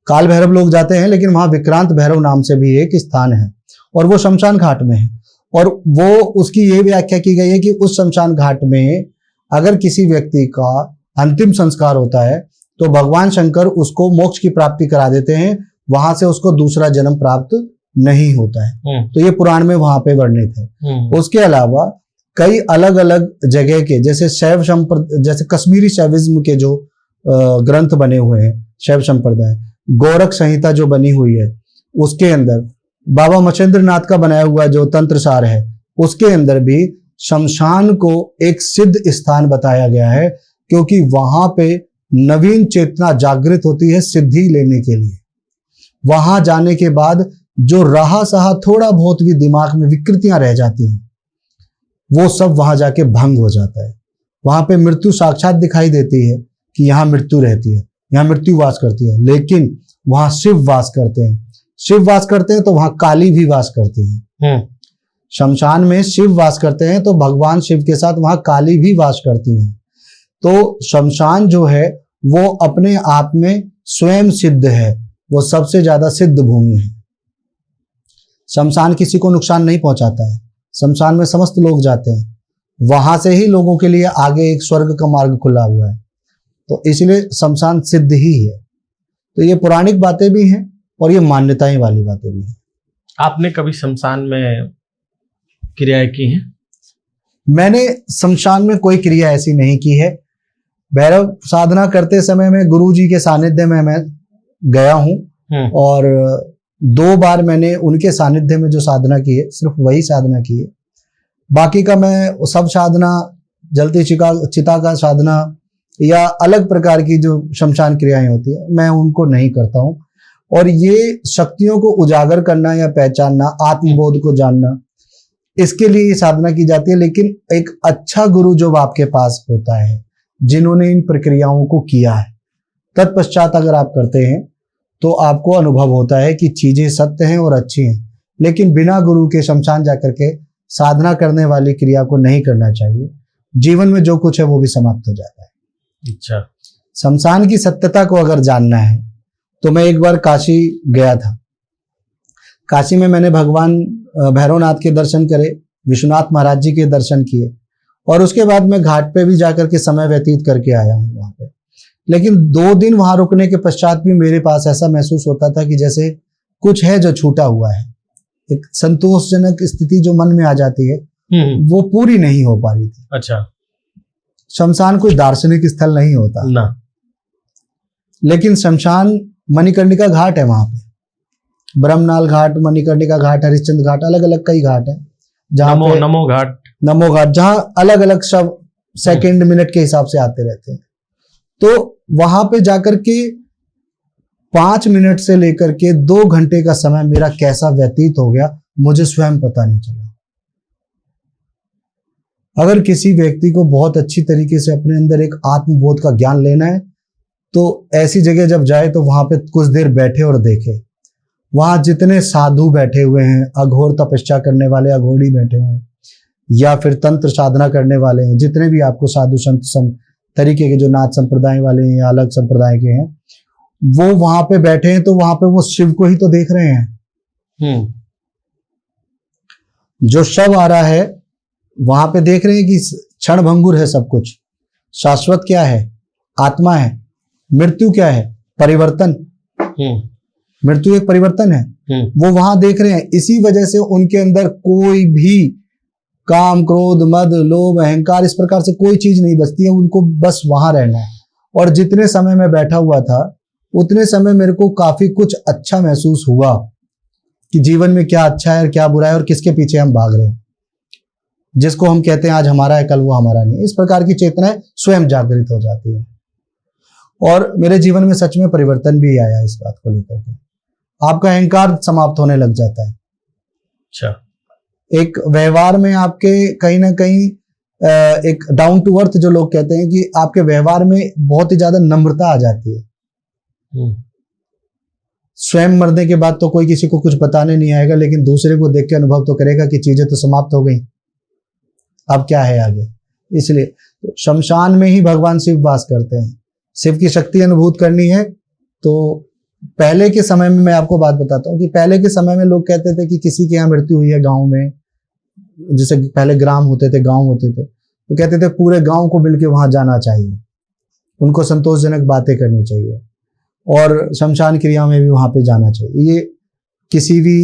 काल भैरव लोग जाते हैं, लेकिन वहां विक्रांत भैरव नाम से भी एक स्थान है, और वो शमशान घाट में है। और वो उसकी ये व्याख्या की गई है कि उस शमशान घाट में अगर किसी व्यक्ति का अंतिम संस्कार होता है तो भगवान शंकर उसको मोक्ष की प्राप्ति करा देते हैं, वहां से उसको दूसरा जन्म प्राप्त नहीं होता है। तो ये पुराण में वहां पे वर्णित है। उसके अलावा कई अलग अलग जगह के, जैसे जैसे कश्मीरी शैविज्म के जो ग्रंथ बने हुए हैं, शैव संप्रदाय, गोरख संहिता जो बनी हुई है, उसके अंदर बाबा मच्छेंद्र नाथ का बनाया हुआ जो तंत्रसार है, उसके अंदर भी शमशान को एक सिद्ध स्थान बताया गया है, क्योंकि वहां पे नवीन चेतना जागृत होती है सिद्धि लेने के लिए। वहां जाने के बाद जो रहा सहा थोड़ा बहुत भी दिमाग में विकृतियां रह जाती हैं, वो सब वहां जाके भंग हो जाता है। वहां पे मृत्यु साक्षात दिखाई देती है कि यहाँ मृत्यु रहती है, यहाँ मृत्यु वास करती है, लेकिन वहां शिव वास करते हैं। शिव वास करते हैं तो वहां काली भी वास करती है। शमशान में शिव वास करते हैं तो भगवान शिव के साथ वहां काली भी वास करती है। तो शमशान जो है वो अपने आप में स्वयं सिद्ध है, वो सबसे ज्यादा सिद्ध भूमि है। शमशान किसी को नुकसान नहीं पहुंचाता है। शमशान में समस्त लोग जाते हैं, वहां से ही लोगों के लिए आगे एक स्वर्ग का मार्ग खुला हुआ है। तो इसलिए शमशान सिद्ध ही है। तो ये पौराणिक बातें भी हैं और ये मान्यताएं वाली बातें भी हैं। आपने कभी शमशान में क्रियाएं की हैं? मैंने शमशान में कोई क्रिया ऐसी नहीं की है। भैरव साधना करते समय में गुरु जी के सानिध्य में मैं गया हूँ, और 2 बार मैंने उनके सानिध्य में जो साधना की है सिर्फ वही साधना की है। बाकी का मैं सब साधना, जलती चिता का साधना या अलग प्रकार की जो शमशान क्रियाएं होती है, मैं उनको नहीं करता हूँ। और ये शक्तियों को उजागर करना या पहचानना, आत्मबोध को जानना, इसके लिए ये साधना की जाती है। लेकिन एक अच्छा गुरु जो आपके पास होता है, जिन्होंने इन प्रक्रियाओं को किया है, तत्पश्चात अगर आप करते हैं तो आपको अनुभव होता है कि चीजें सत्य हैं और अच्छी हैं। लेकिन बिना गुरु के शमशान जाकर के साधना करने वाली क्रिया को नहीं करना चाहिए। जीवन में जो कुछ है वो भी समाप्त हो जाता है। अच्छा, शमशान की सत्यता को अगर जानना है तो मैं एक बार काशी गया था। काशी में मैंने भगवान भैरवनाथ के दर्शन करे, विश्वनाथ महाराज जी के दर्शन किए, और उसके बाद मैं घाट पे भी जाकर के समय व्यतीत करके आया हूँ वहां पे। लेकिन 2 दिन वहां रुकने के पश्चात भी मेरे पास ऐसा महसूस होता था कि जैसे कुछ है जो छूटा हुआ है। एक संतोषजनक स्थिति जो मन में आ जाती है वो पूरी नहीं हो पा रही थी। अच्छा, शमशान कोई दार्शनिक स्थल नहीं होता ना, लेकिन शमशान मणिकर्णिका घाट है। वहां पे ब्रह्मनाल घाट, मणिकर्णिका घाट, हरिश्चंद्र घाट, अलग अलग कई घाट है जहाँ पे नमो घाट, जहाँ अलग अलग शव सेकंड मिनट के हिसाब से आते रहते हैं। तो वहां पे जाकर के 5 मिनट से लेकर के 2 घंटे का समय मेरा कैसा व्यतीत हो गया मुझे स्वयं पता नहीं चला। अगर किसी व्यक्ति को बहुत अच्छी तरीके से अपने अंदर एक आत्मबोध का ज्ञान लेना है तो ऐसी जगह जब जाए तो वहां पे कुछ देर बैठे और देखे। वहां जितने साधु बैठे हुए हैं, अघोर तपस्या करने वाले अघोरी बैठे हैं, या फिर तंत्र साधना करने वाले हैं, जितने भी आपको साधु संत तरीके के जो नाथ संप्रदाय वाले हैं या अलग संप्रदाय के हैं, वो वहां पे बैठे हैं। तो वहां पे वो शिव को ही तो देख रहे हैं। जो शव आ रहा है वहां पे देख रहे हैं कि क्षण भंगुर है सब कुछ। शाश्वत क्या है? आत्मा है। मृत्यु क्या है? परिवर्तन। मृत्यु एक परिवर्तन है। वो वहां देख रहे हैं। इसी वजह से उनके अंदर कोई भी काम, क्रोध, मद, लोभ, अहंकार, इस प्रकार से कोई चीज नहीं बचती है। उनको बस वहां रहना है। और जितने समय मैं बैठा हुआ था उतने समय मेरे को काफी कुछ अच्छा महसूस हुआ कि जीवन में क्या अच्छा है और क्या बुरा है और किसके पीछे हम भाग रहे हैं। जिसको हम कहते हैं आज हमारा है कल वो हमारा नहीं, इस प्रकार की चेतनाएं स्वयं जागृत हो जाती है। और मेरे जीवन में सच में परिवर्तन भी आया इस बात को लेकर के। आपका अहंकार समाप्त होने लग जाता है। अच्छा। एक व्यवहार में आपके कहीं ना कहीं एक डाउन टू अर्थ जो लोग कहते हैं कि आपके व्यवहार में बहुत ही ज्यादा नम्रता आ जाती है। स्वयं मरने के बाद तो कोई किसी को कुछ बताने नहीं आएगा, लेकिन दूसरे को देख के अनुभव तो करेगा कि चीजें तो समाप्त हो गई, अब क्या है आगे। इसलिए तो शमशान में ही भगवान शिव वास करते हैं। शिव की शक्ति अनुभूत करनी है तो पहले के समय में, मैं आपको बात बताता हूँ कि पहले के समय में लोग कहते थे कि किसी के यहाँ मृत्यु हुई है गांव में, जैसे पहले ग्राम होते थे, गांव होते थे, तो कहते थे पूरे गांव को मिलके वहां जाना चाहिए, उनको संतोषजनक बातें करनी चाहिए और शमशान क्रिया में भी वहां पे जाना चाहिए। ये किसी भी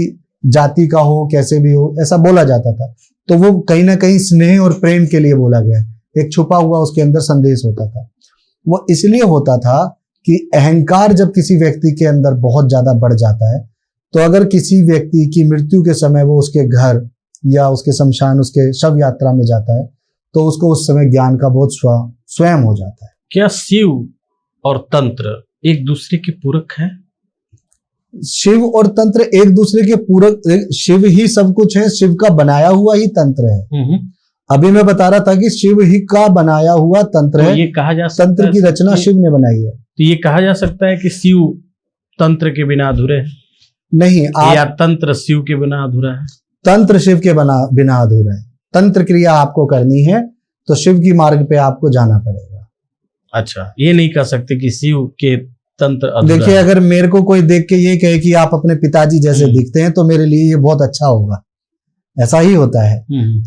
जाति का हो, कैसे भी हो, ऐसा बोला जाता था। तो वो कहीं ना कहीं स्नेह और प्रेम के लिए बोला गया है, एक छुपा हुआ उसके अंदर संदेश होता था। वो इसलिए होता था कि अहंकार जब किसी व्यक्ति के अंदर बहुत ज्यादा बढ़ जाता है, तो अगर किसी व्यक्ति की मृत्यु के समय वो उसके घर या उसके शमशान, उसके शव यात्रा में जाता है, तो उसको उस समय ज्ञान का बहुत स्वयं हो जाता है। क्या शिव और तंत्र एक दूसरे के पूरक हैं? शिव और तंत्र एक दूसरे के पूरक, शिव ही सब कुछ है, शिव का बनाया हुआ ही तंत्र है। अभी मैं बता रहा था कि शिव ही का बनाया हुआ तंत्र है। ये कहा जा सकता तंत्र की रचना शिव ने बनाई है। तो ये कहा जा सकता है कि शिव तंत्र के बिना अधूरे है? नहीं, या तंत्र शिव के बिना अधूरा है? तंत्र शिव के बिना अधूरा है। तंत्र क्रिया आपको करनी है तो शिव की मार्ग पे आपको जाना पड़ेगा। अच्छा, ये नहीं कह सकते कि शिव के तंत्र अधूरा। देखिए, अगर मेरे को कोई देख के ये कहे कि आप अपने पिताजी जैसे दिखते हैं तो मेरे लिए ये बहुत अच्छा होगा, ऐसा ही होता है।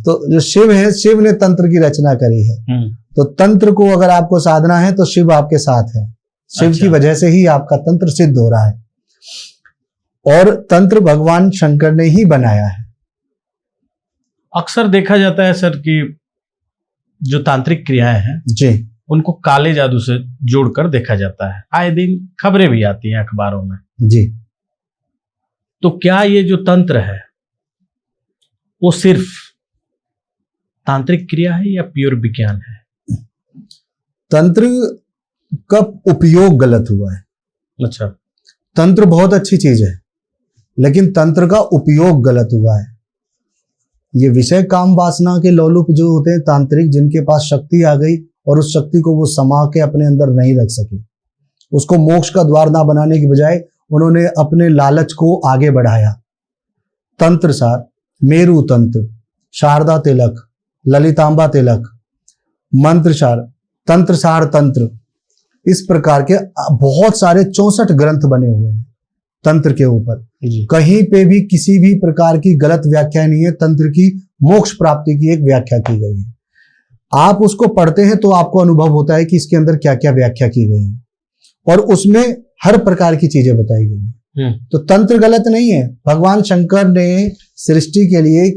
तो जो शिव है, शिव ने तंत्र की रचना करी है। तो तंत्र को अगर आपको साधना है तो शिव आपके साथ है। शिव की वजह से ही आपका तंत्र सिद्ध हो रहा है। और तंत्र भगवान शंकर ने ही बनाया है। अक्सर देखा जाता है सर कि जो तांत्रिक क्रियाएं हैं जी, उनको काले जादू से जोड़कर देखा जाता है। आए दिन खबरें भी आती हैं अखबारों में जी। तो क्या ये जो तंत्र है वो सिर्फ तांत्रिक क्रिया है या प्योर विज्ञान है? तंत्र का उपयोग गलत हुआ है। अच्छा। तंत्र बहुत अच्छी चीज है, लेकिन तंत्र का उपयोग गलत हुआ है। ये विषय काम वासना के लोलुप जो होते हैं तांत्रिक, जिनके पास शक्ति आ गई और उस शक्ति को वो समा के अपने अंदर नहीं रख सके, उसको मोक्ष का द्वार ना बनाने की बजाय उन्होंने अपने लालच को आगे बढ़ाया। तंत्र सार, मेरु तंत्र, शारदा तिलक, ललितांबा तिलक, मंत्र सार, तंत्र सार तंत्र, इस प्रकार के बहुत सारे 64 ग्रंथ बने हुए हैं तंत्र के ऊपर। कहीं पे भी किसी भी प्रकार की गलत व्याख्या नहीं है। तंत्र की मोक्ष प्राप्ति की एक व्याख्या की गई है। आप उसको पढ़ते हैं तो आपको अनुभव होता है कि इसके अंदर क्या क्या व्याख्या की गई है और उसमें हर प्रकार की चीजें बताई गई हैं। तो तंत्र गलत नहीं है। भगवान शंकर ने सृष्टि के लिए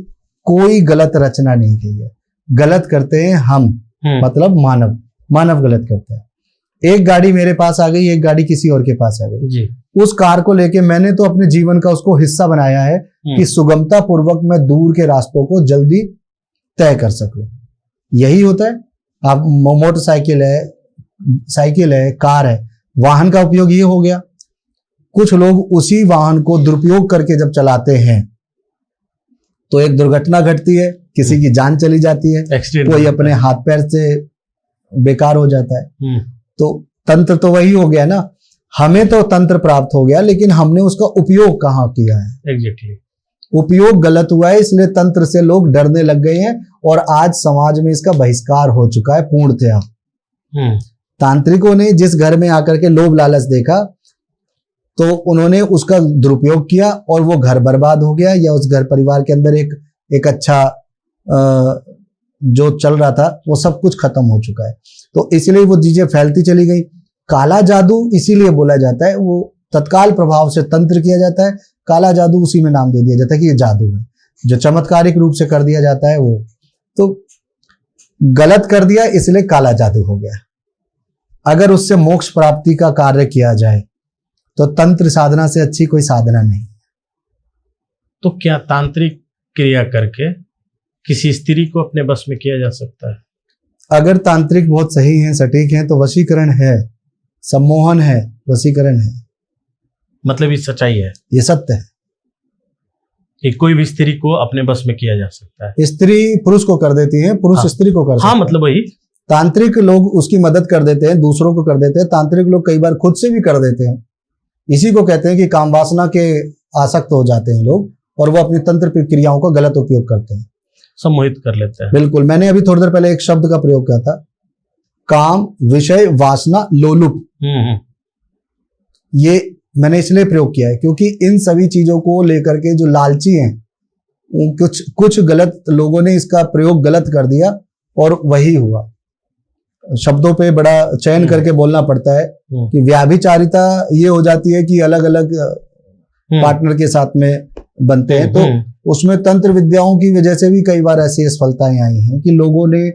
कोई गलत रचना नहीं की है। गलत करते हैं हम, मतलब मानव गलत करता है। एक गाड़ी मेरे पास आ गई, एक गाड़ी किसी और के पास आ गई जी। उस कार को लेके मैंने तो अपने जीवन का उसको हिस्सा बनाया है कि सुगमता पूर्वक मैं दूर के रास्तों को जल्दी तय कर सकूं। यही होता है। आप मोटरसाइकिल है, साइकिल है, कार है, वाहन का उपयोग ये हो गया। कुछ लोग उसी वाहन को दुरुपयोग करके जब चलाते हैं तो एक दुर्घटना घटती है, किसी की जान चली जाती है, कोई अपने हाथ पैर से बेकार हो जाता है। तो तंत्र तो वही हो गया ना। हमें तो तंत्र प्राप्त हो गया, लेकिन हमने उसका उपयोग कहाँ किया है? एग्जैक्टली। उपयोग गलत हुआ है, इसलिए तंत्र से लोग डरने लग गए हैं और आज समाज में इसका बहिष्कार हो चुका है पूर्णतया। तांत्रिकों ने जिस घर में आकर के लोभ लालच देखा तो उन्होंने उसका दुरुपयोग किया और वो घर बर्बाद हो गया, या उस घर परिवार के अंदर एक अच्छा जो चल रहा था वो सब कुछ खत्म हो चुका है। तो इसलिए वो चीजें फैलती चली गई। काला जादू इसीलिए बोला जाता है, वो तत्काल प्रभाव से तंत्र किया जाता है, काला जादू उसी में नाम दे दिया जाता है कि ये जादू है। जो चमत्कारिक रूप से कर दिया जाता है वो तो गलत कर दिया, इसलिए काला जादू हो गया। अगर उससे मोक्ष प्राप्ति का कार्य किया जाए तो तंत्र साधना से अच्छी कोई साधना नहीं। तो क्या तांत्रिक क्रिया करके किसी स्त्री को अपने बस में किया जा सकता है? अगर तांत्रिक बहुत सही है, सटीक है, तो वशीकरण है, सम्मोहन है, वशीकरण है, मतलब ये सच्चाई है ये सत्य है। कि कोई भी स्त्री को अपने बस में किया जा सकता है। स्त्री पुरुष को कर देती है, पुरुष हाँ। स्त्री को कर सकता हाँ है। मतलब वही। तांत्रिक लोग उसकी मदद कर देते हैं, दूसरों को कर देते हैं। तांत्रिक लोग कई बार खुद से भी कर देते हैं। इसी को कहते हैं कि काम वासना के आसक्त हो जाते हैं लोग, और वो अपनी तंत्र प्रक्रियाओं का गलत उपयोग करते हैं, सम्मोहित कर लेते हैं। बिल्कुल। मैंने अभी थोड़ी देर पहले एक शब्द का प्रयोग किया था, काम विषय वासना लोलुप। ये मैंने इसलिए प्रयोग किया है क्योंकि इन सभी चीजों को लेकर के जो लालची हैं, कुछ गलत लोगों ने इसका प्रयोग गलत कर दिया और वही हुआ। शब्दों पे बड़ा चयन करके बोलना पड़ता है कि व्याभिचारिता ये हो जाती है कि अलग अलग पार्टनर के साथ में बनते हैं, तो उसमें तंत्र विद्याओं की वजह से भी कई बार ऐसी असफलताएं आई हैं कि लोगों ने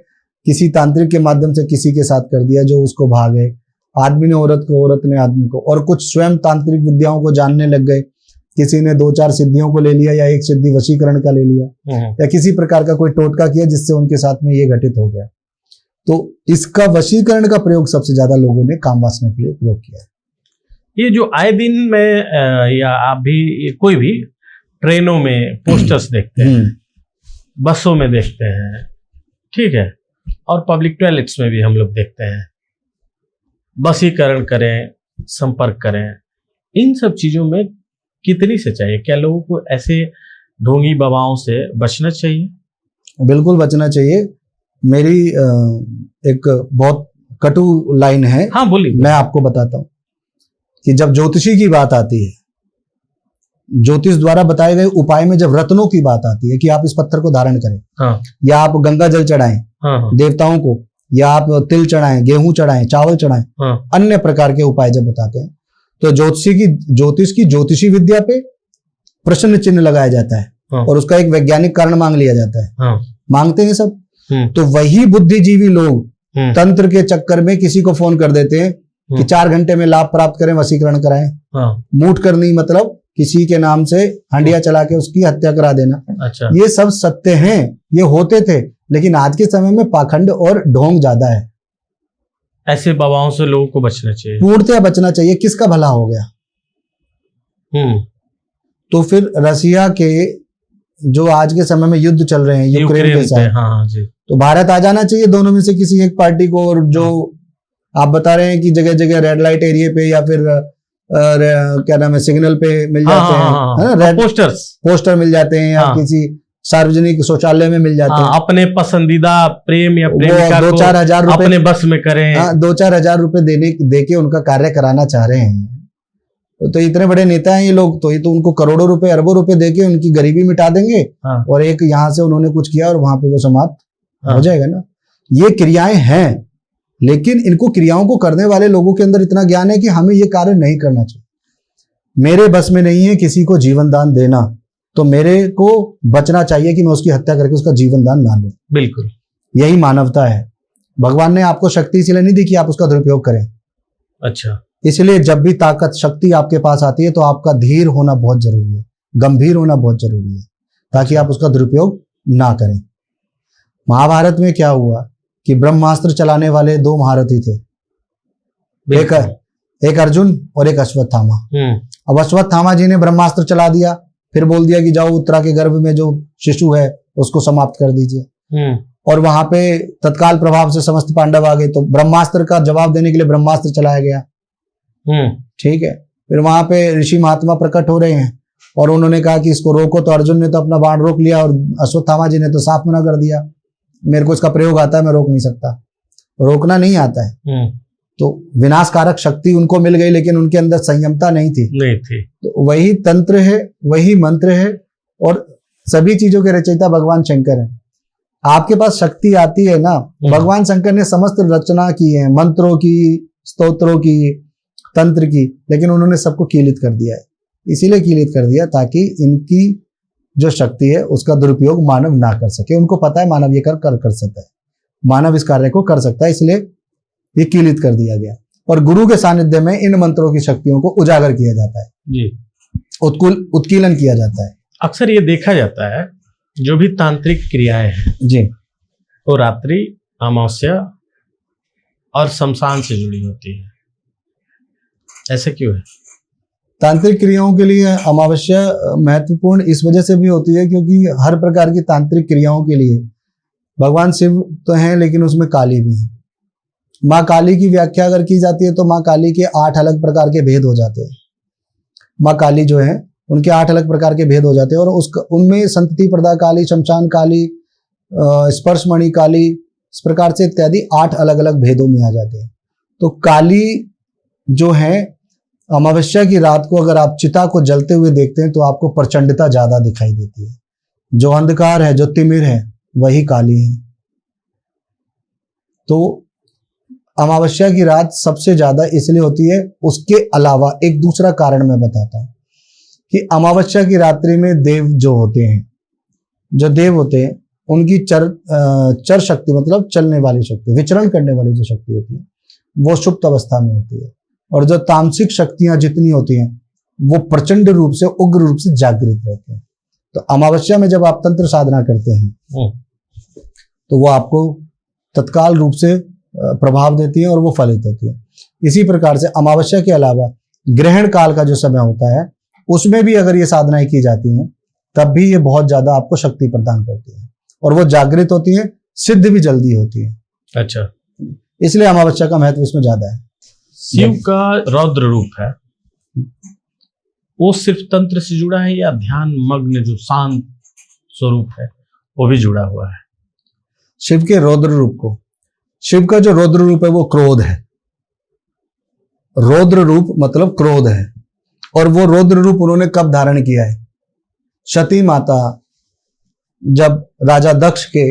किसी तांत्रिक के माध्यम से किसी के साथ कर दिया जो उसको भागे, आदमी ने औरत को, औरत ने आदमी को, और कुछ स्वयं तांत्रिक विद्याओं को जानने लग गए। किसी ने 2-4 सिद्धियों को ले लिया, या एक सिद्धि वशीकरण का ले लिया, या किसी प्रकार का कोई टोटका किया जिससे उनके साथ में ये घटित हो गया। तो इसका वशीकरण का प्रयोग सबसे ज्यादा लोगों ने काम वासना के लिए प्रयोग किया है। ये जो आए दिन में या आप भी कोई भी ट्रेनों में पोस्टर्स देखते हैं, बसों में देखते हैं, ठीक है, और पब्लिक टॉयलेट्स में भी हम लोग देखते हैं, वशीकरण करें, संपर्क करें, इन सब चीजों में कितनी सच्चाई है? क्या लोगों को ऐसे ढोंगी बाबाओं से बचना चाहिए? बिल्कुल बचना चाहिए। मेरी एक बहुत कटु लाइन है, हाँ बोलिए। मैं आपको बताता हूं कि जब ज्योतिषी की बात आती है, ज्योतिष द्वारा बताए गए उपाय में जब रत्नों की बात आती है कि आप इस पत्थर को धारण करें, हाँ, या आप गंगा जल चढ़ाएं, हाँ, देवताओं को, या आप तिल चढ़ाएं, गेहूं चढ़ाएं, चावल चढ़ाएं, हाँ, अन्य प्रकार के उपाय जब बताते हैं, तो ज्योतिष की ज्योतिषी विद्या पे प्रश्न चिन्ह लगाया जाता है, हाँ, और उसका एक वैज्ञानिक कारण मांग लिया जाता है। हाँ, मांगते हैं सब। तो वही बुद्धिजीवी लोग तंत्र के चक्कर में किसी को फोन कर देते हैं कि 4 घंटे में लाभ प्राप्त करें, वशीकरण कराएं। हाँ, मूठ करनी मतलब किसी के नाम से हंडिया चला के उसकी हत्या करा देना। अच्छा, ये सब सत्य हैं, ये होते थे, लेकिन आज के समय में पाखंड और ढोंग ज्यादा है। ऐसे बाबाओं से लोगों को बचना चाहिए, पूर्णतया बचना चाहिए। किसका भला हो गया? तो फिर रसिया के जो आज के समय में युद्ध चल रहे हैं यूक्रेन के साथ, हाँ जी, तो भारत आ जाना चाहिए दोनों में से किसी एक पार्टी को। और जो आप बता रहे हैं कि जगह जगह रेड लाइट एरिया पे या फिर क्या नाम है, सिग्नल पे मिल जाते हैं, है ना, रेड पोस्टर मिल जाते हैं, या किसी सार्वजनिक शौचालय में मिल जाते हैं। अपने पसंदीदा प्रेम या प्रेमिका को 2-4 हजार रुपए अपने बस में करें। 2-4 हजार रुपए देके उनका कार्य कराना चाह रहे हैं। तो इतने बड़े नेता हैं ये लोग, तो ये तो उनको करोड़ों रुपए, अरबों रुपए देके उनकी गरीबी मिटा देंगे। और एक यहाँ से उन्होंने कुछ किया और वहां पे वो समाप्त हो जाएगा ना। ये क्रियाएं हैं, लेकिन इनको क्रियाओं को करने वाले लोगों के अंदर इतना ज्ञान है कि हमें ये कार्य नहीं करना चाहिए। मेरे बस में नहीं है किसी को जीवन दान देना, तो मेरे को बचना चाहिए कि मैं उसकी हत्या करके उसका जीवन दान ना लूं। बिल्कुल, यही मानवता है। भगवान ने आपको शक्ति इसलिए नहीं दी कि आप उसका दुरुपयोग करें। अच्छा, इसलिए जब भी ताकत शक्ति आपके पास आती है तो आपका धीर होना बहुत जरूरी है, गंभीर होना बहुत जरूरी है, ताकि आप उसका दुरुपयोग ना करें। महाभारत में क्या हुआ कि ब्रह्मास्त्र चलाने वाले 2 महारथी थे, एक अर्जुन और एक अश्वत्थामा। अब अश्वत्थामा जी ने ब्रह्मास्त्र चला दिया, फिर बोल दिया कि जाओ उत्तरा के गर्भ में जो शिशु है उसको समाप्त कर दीजिए। और वहां पे तत्काल प्रभाव से समस्त पांडव आ गए, तो ब्रह्मास्त्र का जवाब देने के लिए ब्रह्मास्त्र चलाया गया। ठीक है, फिर वहां पे ऋषि महात्मा प्रकट हो रहे हैं और उन्होंने कहा कि इसको रोको, तो अर्जुन ने तो अपना बाण रोक लिया और अश्वत्थामा जी ने तो साफ मना कर दिया, मेरे को इसका प्रयोग आता है, मैं रोक नहीं सकता। रोकना नहीं आता है। तो विनाशकारक शक्ति उनको मिल गई, लेकिन उनके अंदर संयमता नहीं थी। तो वही तंत्र है, वही मंत्र है, और सभी चीजों के रचयिता भगवान शंकर है। आपके पास शक्ति आती है ना, भगवान शंकर ने समस्त रचना की है, मंत्रों की, स्तोत्रों की, तंत्र की, लेकिन उन्होंने सबको कीलित कर दिया है। इसीलिए कीलित कर दिया ताकि इनकी जो शक्ति है उसका दुरुपयोग मानव ना कर सके। उनको पता है मानव ये कर सकता है, मानव इस कार्य को कर सकता है, इसलिए ये कीलित कर दिया गया। और गुरु के सानिध्य में इन मंत्रों की शक्तियों को उजागर किया जाता है जी, उत्कीलन किया जाता है। अक्सर ये देखा जाता है जो भी तांत्रिक क्रियाएं हैं जी, वो रात्रि, अमावस्या और शमशान से जुड़ी होती है। ऐसे क्यों है? तांत्रिक क्रियाओं के लिए अमावस्या महत्वपूर्ण इस वजह से भी होती है क्योंकि हर प्रकार की तांत्रिक क्रियाओं के लिए भगवान शिव तो हैं, लेकिन उसमें काली भी है। माँ काली की व्याख्या अगर की जाती है तो माँ काली के 8 अलग प्रकार के भेद हो जाते हैं। माँ काली जो है उनके 8 अलग प्रकार के भेद हो जाते हैं, और उनमें संतति प्रदा काली, शमशान काली, स्पर्शमणि काली, इस प्रकार से इत्यादि 8 अलग अलग भेदों में आ जाते हैं। तो काली जो है, अमावस्या की रात को अगर आप चिता को जलते हुए देखते हैं तो आपको प्रचंडता ज्यादा दिखाई देती है। जो अंधकार है, जो तिमिर है, वही काली है। तो अमावस्या की रात सबसे ज्यादा इसलिए होती है। उसके अलावा एक दूसरा कारण मैं बताता हूं कि अमावस्या की रात्रि में देव जो होते हैं, जो देव होते हैं, उनकी चर शक्ति मतलब चलने वाली शक्ति, विचरण करने वाली जो शक्ति होती है, वो सुप्त अवस्था में होती है। और जो तामसिक शक्तियां जितनी होती हैं वो प्रचंड रूप से, उग्र रूप से जागृत रहती हैं। तो अमावस्या में जब आप तंत्र साधना करते हैं तो वो आपको तत्काल रूप से प्रभाव देती है और वो फलित होती है। इसी प्रकार से अमावस्या के अलावा ग्रहण काल का जो समय होता है उसमें भी अगर ये साधनाएं की जाती हैं तब भी ये बहुत ज्यादा आपको शक्ति प्रदान करती है और वो जागृत होती है, सिद्ध भी जल्दी होती है। अच्छा, इसलिए अमावस्या का महत्व इसमें ज्यादा है। शिव का रौद्र रूप है, वो सिर्फ तंत्र से जुड़ा है या ध्यान मग्न जो शांत स्वरूप है वो भी जुड़ा हुआ है? शिव के रौद्र रूप को, शिव का जो रौद्र रूप है वो क्रोध है। रौद्र रूप मतलब क्रोध है। और वो रौद्र रूप उन्होंने कब धारण किया है? सती माता जब राजा दक्ष के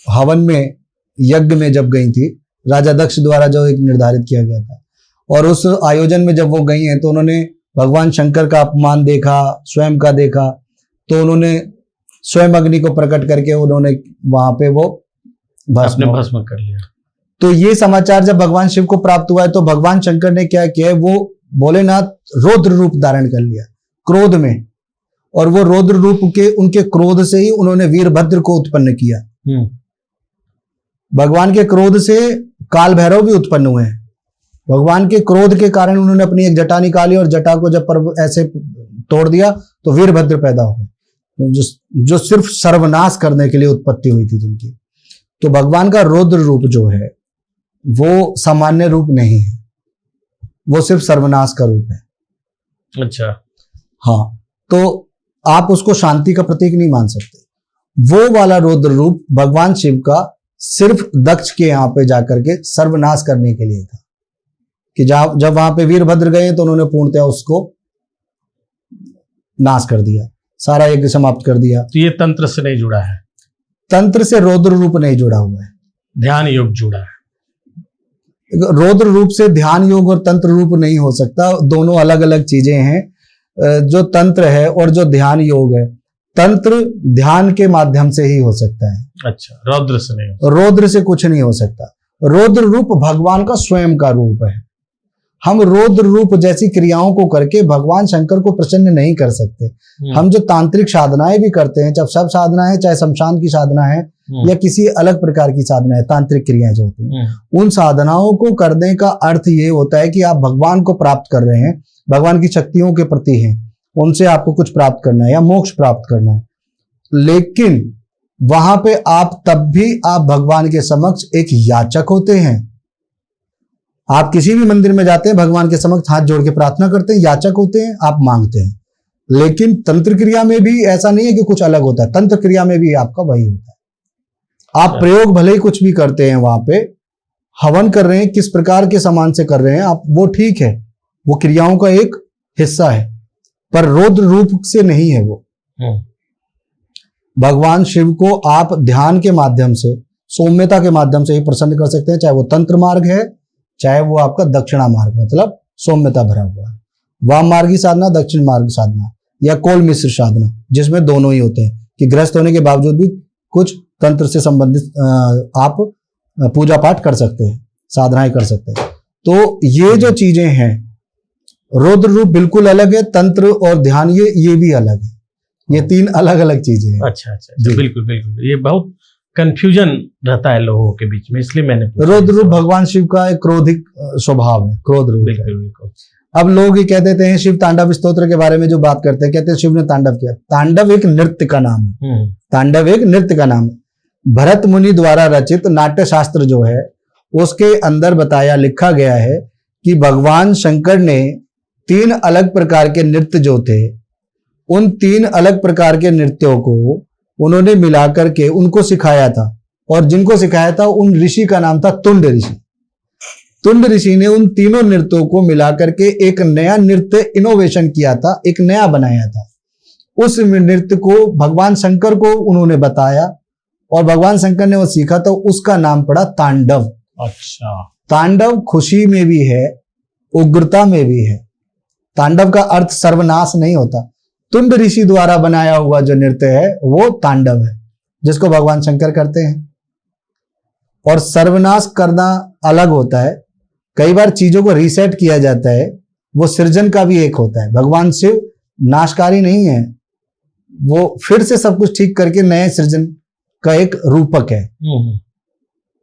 हवन में, यज्ञ में जब गई थी, राजा दक्ष द्वारा जो एक निर्धारित किया गया था, और उस आयोजन में जब वो गई हैं तो उन्होंने भगवान शंकर का अपमान देखा, स्वयं का देखा, तो उन्होंने स्वयं अग्नि को प्रकट करके उन्होंने वहां पे वो भस्म कर लिया। तो ये समाचार जब भगवान शिव को प्राप्त हुआ है तो भगवान शंकर ने क्या किया है, वो भोलेनाथ रौद्र रूप धारण कर लिया क्रोध में, और वो रौद्र रूप के उनके क्रोध से ही उन्होंने वीरभद्र को उत्पन्न किया। भगवान के क्रोध से काल भैरव भी उत्पन्न हुए हैं। भगवान के क्रोध के कारण उन्होंने अपनी एक जटा निकाली और जटा को जब ऐसे तोड़ दिया तो वीरभद्र पैदा हो गए, जो सिर्फ सर्वनाश करने के लिए उत्पत्ति हुई थी जिनकी। तो भगवान का रौद्र रूप जो है वो सामान्य रूप नहीं है, वो सिर्फ सर्वनाश का रूप है। अच्छा, हाँ, तो आप उसको शांति का प्रतीक नहीं मान सकते। वो वाला रौद्र रूप भगवान शिव का सिर्फ दक्ष के यहाँ पे जाकर के सर्वनाश करने के लिए था, कि जब वहां पे वीरभद्र गए तो उन्होंने पूर्णतया उसको नाश कर दिया, सारा यज्ञ समाप्त कर दिया। तो ये तंत्र से नहीं जुड़ा है? तंत्र से रौद्र रूप नहीं जुड़ा हुआ है, ध्यान योग जुड़ा है। रौद्र रूप से ध्यान योग और तंत्र रूप नहीं हो सकता, दोनों अलग अलग चीजें हैं। जो तंत्र है और जो ध्यान योग है, तंत्र ध्यान के माध्यम से ही हो सकता है। अच्छा, रौद्र से नहीं? रौद्र से कुछ नहीं हो सकता। रौद्र रूप भगवान का स्वयं का रूप है। हम रौद्र रूप जैसी क्रियाओं को करके भगवान शंकर को प्रसन्न नहीं कर सकते। हम जो तांत्रिक साधनाएं भी करते हैं, चाहे सब साधना है, चाहे शमशान की साधना है या किसी अलग प्रकार की साधना है, तांत्रिक क्रियाएं जो होती हैं, उन साधनाओं को करने का अर्थ ये होता है कि आप भगवान को प्राप्त कर रहे हैं, भगवान की शक्तियों के प्रति हैं, उनसे आपको कुछ प्राप्त करना है या मोक्ष प्राप्त करना है। लेकिन वहां पे आप तब भी आप भगवान के समक्ष एक याचक होते हैं। आप किसी भी मंदिर में जाते हैं, भगवान के समक्ष हाथ जोड़ के प्रार्थना करते हैं, याचक होते हैं, आप मांगते हैं। लेकिन तंत्र क्रिया में भी ऐसा नहीं है कि कुछ अलग होता है, तंत्र क्रिया में भी आपका वही होता है। आप प्रयोग भले ही कुछ भी करते हैं, वहां पे हवन कर रहे हैं, किस प्रकार के सामान से कर रहे हैं आप, वो ठीक है, वो क्रियाओं का एक हिस्सा है, पर रौद्र रूप से नहीं है वो। भगवान शिव को आप ध्यान के माध्यम से, सौम्यता के माध्यम से ही प्रसन्न कर सकते हैं, चाहे वो तंत्र मार्ग है, चाहे वो आपका दक्षिणा मार्ग मतलब सौम्यता भरा हुआ है, वाम मार्गी साधना, दक्षिण मार्ग साधना या कोल मिश्र साधना, जिसमें दोनों ही होते हैं कि गृहस्थ होने के बावजूद भी कुछ तंत्र से संबंधित आप पूजा पाठ कर सकते हैं, साधनाएं कर सकते हैं। तो ये जो चीजें हैं, रौद्र रूप बिल्कुल अलग है, तंत्र और ध्यान ये भी अलग है, ये तीन अलग अलग चीजें हैं। अच्छा, बिल्कुल बिल्कुल, ये बहुत कंफ्यूजन रहता है लोगों के बीच में, इसलिए मैंने पूछा। रौद्र रूप भगवान शिव का एक क्रोधिक स्वभाव है, क्रोध रूप है। बिल्कुल बिल्कुल। अब लोग ये कह देते हैं शिव तांडव स्तोत्र के बारे में जो बात करते हैं, कहते हैं शिव ने तांडव किया। तांडव एक नृत्य का नाम है, तांडव एक नृत्य का नाम है। भरत मुनि द्वारा रचित नाट्य शास्त्र जो है उसके अंदर बताया लिखा गया है कि भगवान शंकर ने 3 अलग प्रकार के नृत्य जो थे, उन 3 अलग प्रकार के नृत्यों को उन्होंने मिलाकर के उनको सिखाया था, और जिनको सिखाया था उन ऋषि का नाम था तुंड ऋषि। तुंड ऋषि ने उन तीनों नृत्यों को मिलाकर के एक नया नृत्य इनोवेशन किया था, एक नया बनाया था। उस नृत्य को भगवान शंकर को उन्होंने बताया और भगवान शंकर ने वो सीखा, तो उसका नाम पड़ा तांडव। अच्छा। तांडव खुशी में भी है, उग्रता में भी है। तांडव का अर्थ सर्वनाश नहीं होता। तुंड ऋषि द्वारा बनाया हुआ जो नृत्य है वो तांडव है, जिसको भगवान शंकर करते हैं। और सर्वनाश करना अलग होता है, कई बार चीजों को रीसेट किया जाता है, वो सृजन का भी एक होता है। भगवान शिव नाशकारी नहीं है, वो फिर से सब कुछ ठीक करके नए सृजन का एक रूपक है।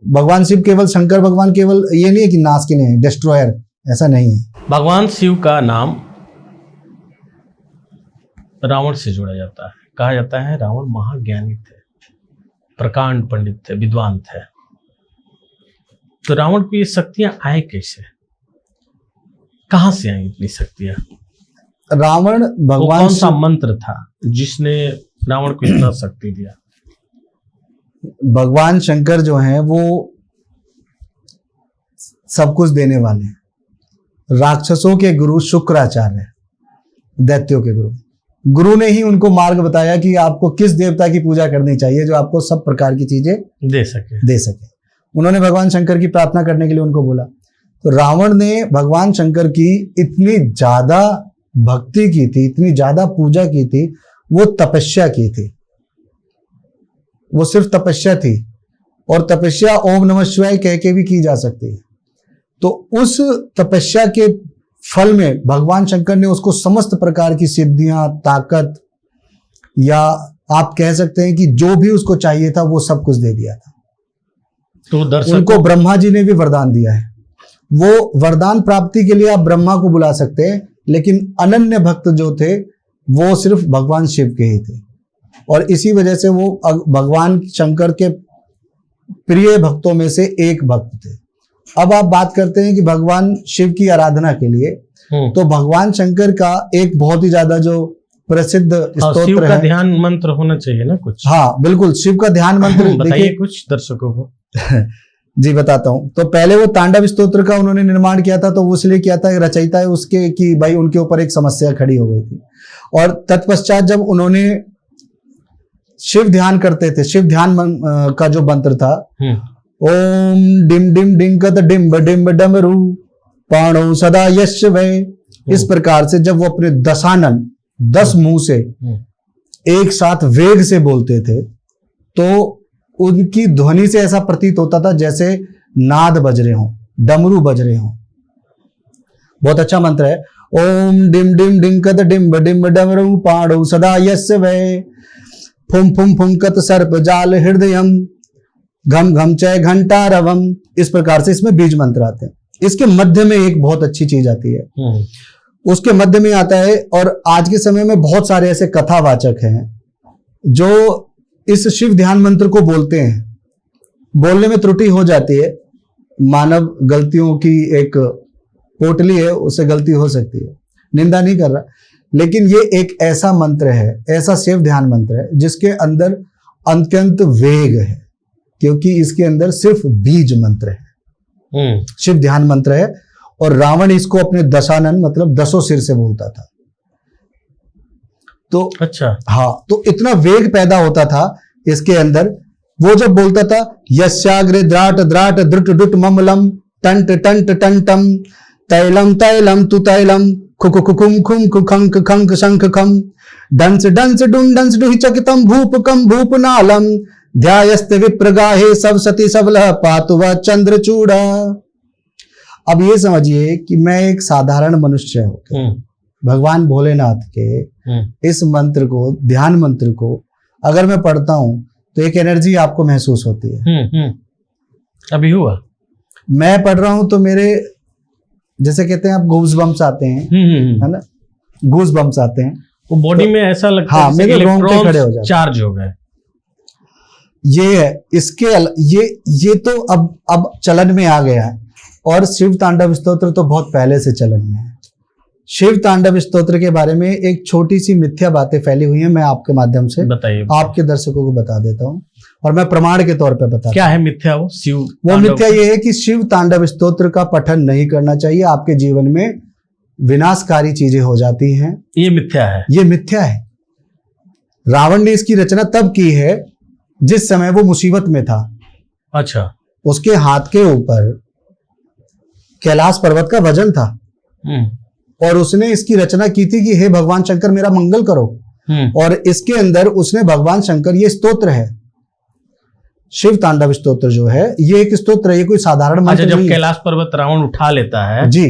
भगवान शिव केवल, शंकर भगवान केवल ये नहीं है कि नाश के लिए डिस्ट्रॉयर, ऐसा नहीं है। भगवान शिव का नाम रावण से जोड़ा जाता है। कहा जाता है रावण महाज्ञानी थे, प्रकांड पंडित थे, विद्वान थे। तो रावण को ये शक्तियां आए कैसे, कहां से आई इतनी शक्तियां? रावण भगवान कौन सा मंत्र था जिसने रावण को इतना शक्ति दिया? भगवान शंकर जो हैं वो सब कुछ देने वाले हैं। राक्षसों के गुरु शुक्राचार्य, दैत्यों के गुरु ने ही उनको मार्ग बताया कि आपको किस देवता की पूजा करनी चाहिए जो आपको सब प्रकार की चीजें दे सके। उन्होंने भगवान शंकर की प्रार्थना करने के लिए उनको बोला। तो रावण ने भगवान शंकर की इतनी ज्यादा भक्ति की थी, इतनी ज्यादा पूजा की थी, वो तपस्या की थी। वो सिर्फ तपस्या थी, और तपस्या ओम नमः शिवाय कह के भी की जा सकती है। तो उस तपस्या के फल में भगवान शंकर ने उसको समस्त प्रकार की सिद्धियां, ताकत, या आप कह सकते हैं कि जो भी उसको चाहिए था वो सब कुछ दे दिया था। तो उनको ब्रह्मा जी ने भी वरदान दिया है। वो वरदान प्राप्ति के लिए आप ब्रह्मा को बुला सकते हैं, लेकिन अनन्य भक्त जो थे वो सिर्फ भगवान शिव के ही थे, और इसी वजह से वो भगवान शंकर के प्रिय भक्तों में से एक भक्त थे। अब आप बात करते हैं कि भगवान शिव की आराधना के लिए, तो भगवान शंकर का एक बहुत ही ज्यादा जो प्रसिद्ध स्तोत्र शिव का है, ध्यान मंत्र होना चाहिए ना कुछ? हाँ बिल्कुल, शिव का ध्यान मंत्र बताइए कुछ दर्शकों को। जी बताता हूँ। तो पहले वो तांडव स्तोत्र का उन्होंने निर्माण किया था, तो वो इसलिए किया था, रचयिता है उसके कि भाई उनके ऊपर एक समस्या खड़ी हो गई थी। और तत्पश्चात जब उन्होंने शिव ध्यान करते थे, शिव ध्यान का जो मंत्र था, ओम डिम डिम डिंकत डिम्ब डिम्ब डमरू पाणो सदा यश वै, इस प्रकार से जब वो अपने दशानन 10 मुंह से एक साथ वेग से बोलते थे, तो उनकी ध्वनि से ऐसा प्रतीत होता था जैसे नाद बज रहे हों, डमरू बज रहे हों। बहुत अच्छा मंत्र है। ओम डिम डिम डिंकत डिम्ब डिम्ब डमरू पाणो सदा यश वै, फुम फुम फुंकत सर्प जाल हृदयम घम घम चय घंटा रवम। इस प्रकार से इसमें बीज मंत्र आते हैं। इसके मध्य में एक बहुत अच्छी चीज आती है, उसके मध्य में आता है, और आज के समय में बहुत सारे ऐसे कथावाचक हैं जो इस शिव ध्यान मंत्र को बोलते हैं। बोलने में त्रुटि हो जाती है, मानव गलतियों की एक पोटली है, उससे गलती हो सकती है, निंदा नहीं कर रहा, लेकिन ये एक ऐसा मंत्र है, ऐसा शिव ध्यान मंत्र है जिसके अंदर अत्यंत वेग है, क्योंकि इसके अंदर सिर्फ बीज मंत्र है, शिव ध्यान मंत्र है। और रावण इसको अपने दशानन मतलब 10 सिर से बोलता था। तो अच्छा, हाँ, तो इतना वेग पैदा होता था इसके अंदर। वो जब बोलता था यस्याग्रे द्राट द्राट द्रुट डुट ममलम टंट टंट टंटम तैलम तैलम तु तैलम खुखु खुकुम खुम खुखंक खंक शंख खम डंस डंस डुन डंस डुहि चकितम भूपकम भूपनालम ध्यायस्त विप्रगाहे सब सती सबलः पातु व चंद्रचूड़ा। अब ये समझिए कि मैं एक साधारण मनुष्य हूं, भगवान भोलेनाथ के इस मंत्र को, ध्यान मंत्र को अगर मैं पढ़ता हूं, तो एक एनर्जी आपको महसूस होती है। अभी हुआ। मैं पढ़ रहा हूं तो मेरे जैसे कहते हैं आप गूज बम्स आते हैं, है ना, गूज बम्स आते हैं, वो बॉडी में ऐसा लगता हाँ, है मेरे रोंगटे खड़े हो जाते हैं, चार्ज हो गए। ये है इसके ये तो अब चलन में आ गया है। और शिव तांडव स्तोत्र तो बहुत पहले से चलन में है। शिव तांडव स्तोत्र के बारे में एक छोटी सी मिथ्या बातें फैली हुई हैं, मैं आपके माध्यम से बताइए। आपके दर्शकों को बता देता हूं और मैं प्रमाण के तौर पे बता। क्या है मिथ्या? वो मिथ्या ये है कि शिव तांडव स्तोत्र का पठन नहीं करना चाहिए, आपके जीवन में विनाशकारी चीजें हो जाती हैं। ये मिथ्या है। ये मिथ्या है। रावण ने इसकी रचना तब की है जिस समय वो मुसीबत में था। अच्छा। उसके हाथ के ऊपर कैलाश पर्वत का वजन था और उसने इसकी रचना की थी कि हे भगवान शंकर मेरा मंगल करो। और इसके अंदर उसने भगवान शंकर, ये स्तोत्र है शिव तांडव स्तोत्र जो है, ये एक स्तोत्र है, ये कोई साधारण मंत्र नहीं है। जब कैलाश पर्वत रावण उठा लेता है जी,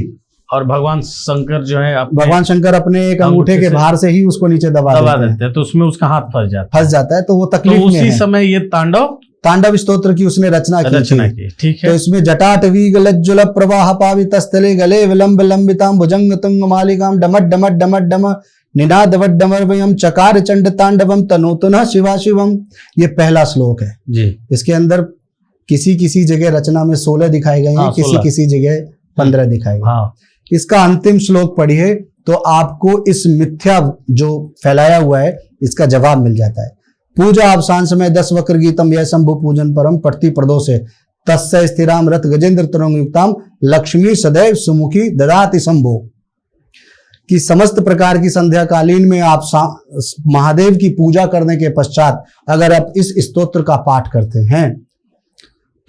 और भगवान शंकर जो है भगवान शंकर अपने एक अंगूठे के भार से ही उसको नीचे दबा देते हैं, तो उसमें उसका हाथ फंस जाता है, तो वो तकलीफ में है। उसी समय ये तांडव स्तोत्र की उसने रचना की। ठीक है। तो इसमें जटाटवी गलज्जुल प्रवाह पावित स्थले गले विलंब लंबिताम भुजंग तुंग मालिकाम डमट डमट डमट डम निनाद वड्डमर्वयम चकार चंड तांडवम तनोतुनः शिवा शिवम। ये पहला श्लोक है जी। इसके अंदर किसी जगह रचना में 16 दिखाए गए हैं, किसी जगह 15 दिखाए गए। इसका अंतिम श्लोक पढ़िए तो आपको इस मिथ्या जो फैलाया हुआ है इसका जवाब मिल जाता है। पूजा अवसान समय 10 वक्र गीतम यह शंभु पूजन परम पट्टी प्रदो से तस्य स्थिराम रथ गजेंद्र तरंग युक्ताम लक्ष्मी सदैव सुमुखी ददाति शंभो। कि समस्त प्रकार की संध्या कालीन में आप महादेव की पूजा करने के पश्चात अगर आप इस स्तोत्र का पाठ करते हैं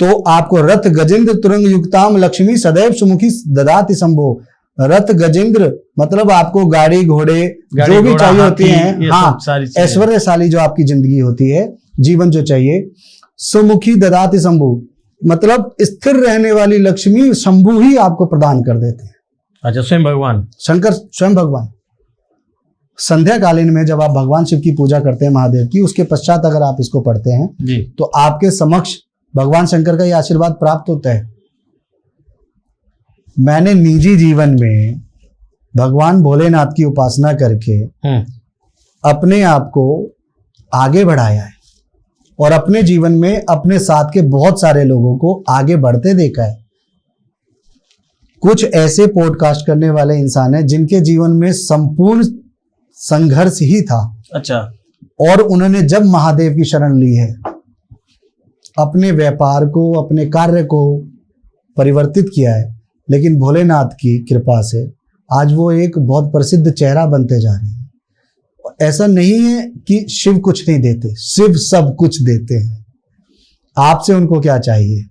तो आपको रथ गजेंद्र तुरंग युक्ताम लक्ष्मी सदैव सुमुखी ददाति शंभो। रथ गजेंद्र मतलब आपको गाड़ी घोड़े जो भी चाहिए होती हैं, हाँ, ऐश्वर्यशाली जो आपकी जिंदगी होती है, जीवन जो चाहिए, सुमुखी ददाति शंभु मतलब स्थिर रहने वाली लक्ष्मी शंभु ही आपको प्रदान कर देते हैं। अच्छा, स्वयं भगवान शंकर, स्वयं भगवान। संध्या कालीन में जब आप भगवान शिव की पूजा करते हैं महादेव की, उसके पश्चात अगर आप इसको पढ़ते हैं जी, तो आपके समक्ष भगवान शंकर का यह आशीर्वाद प्राप्त होता है। मैंने निजी जीवन में भगवान भोलेनाथ की उपासना करके अपने आप को आगे बढ़ाया है और अपने जीवन में अपने साथ के बहुत सारे लोगों को आगे बढ़ते देखा है। कुछ ऐसे पॉडकास्ट करने वाले इंसान हैं जिनके जीवन में संपूर्ण संघर्ष ही था। अच्छा। और उन्होंने जब महादेव की शरण ली है, अपने व्यापार को, अपने कार्य को परिवर्तित किया है, लेकिन भोलेनाथ की कृपा से आज वो एक बहुत प्रसिद्ध चेहरा बनते जा रहे हैं। ऐसा नहीं है कि शिव कुछ नहीं देते, शिव सब कुछ देते हैं। आपसे उनको क्या चाहिए?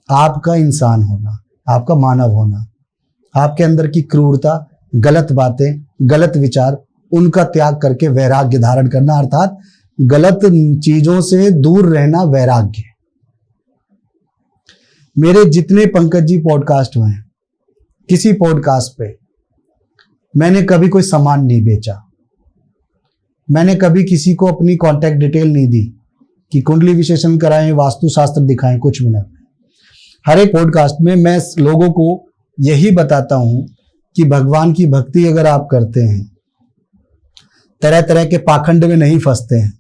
आपका इंसान होना, आपका मानव होना, आपके अंदर की क्रूरता, गलत बातें, गलत विचार, उनका त्याग करके वैराग्य धारण करना, अर्थात गलत चीजों से दूर रहना, वैराग्य। मेरे जितने पंकज जी पॉडकास्ट हुए हैं, किसी पॉडकास्ट पे मैंने कभी कोई सामान नहीं बेचा, मैंने कभी किसी को अपनी कांटेक्ट डिटेल नहीं दी कि कुंडली विशेषण कराएं, वास्तुशास्त्र दिखाएं, कुछ भी नहीं। हर एक पॉडकास्ट में मैं लोगों को यही बताता हूं कि भगवान की भक्ति अगर आप करते हैं, तरह तरह के पाखंड में नहीं फंसते हैं,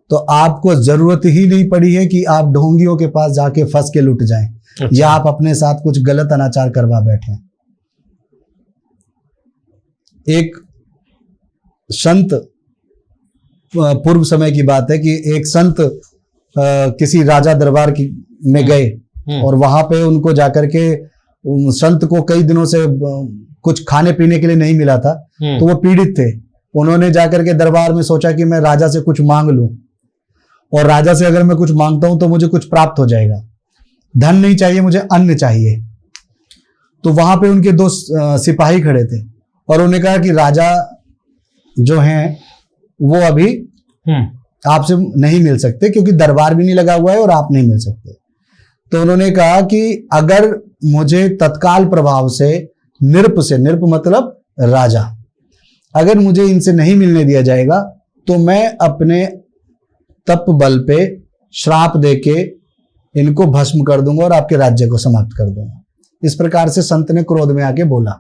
तो आपको जरूरत ही नहीं पड़ी है कि आप ढोंगियों के पास जाके फंस के लुट जाएं। अच्छा। या आप अपने साथ कुछ गलत अनाचार करवा बैठे। एक संत, पूर्व समय की बात है कि एक संत किसी राजा दरबार में गए और वहां पे उनको जाकर के संत को कई दिनों से कुछ खाने पीने के लिए नहीं मिला था, तो वो पीड़ित थे। उन्होंने जाकर के दरबार में सोचा कि मैं राजा से कुछ मांग लूं, और राजा से अगर मैं कुछ मांगता हूं तो मुझे कुछ प्राप्त हो जाएगा। धन नहीं चाहिए, मुझे अन्न चाहिए। तो वहां पे उनके 2 सिपाही खड़े थे और उन्होंने कहा कि राजा जो हैं वो अभी आपसे नहीं मिल सकते, क्योंकि दरबार भी नहीं लगा हुआ है और आप नहीं मिल सकते। तो उन्होंने कहा कि अगर मुझे तत्काल प्रभाव से नृप मतलब राजा, अगर मुझे इनसे नहीं मिलने दिया जाएगा तो मैं अपने तप बल पे श्राप देके इनको भस्म कर दूंगा और आपके राज्य को समाप्त कर दूंगा। इस प्रकार से संत ने क्रोध में आके बोला।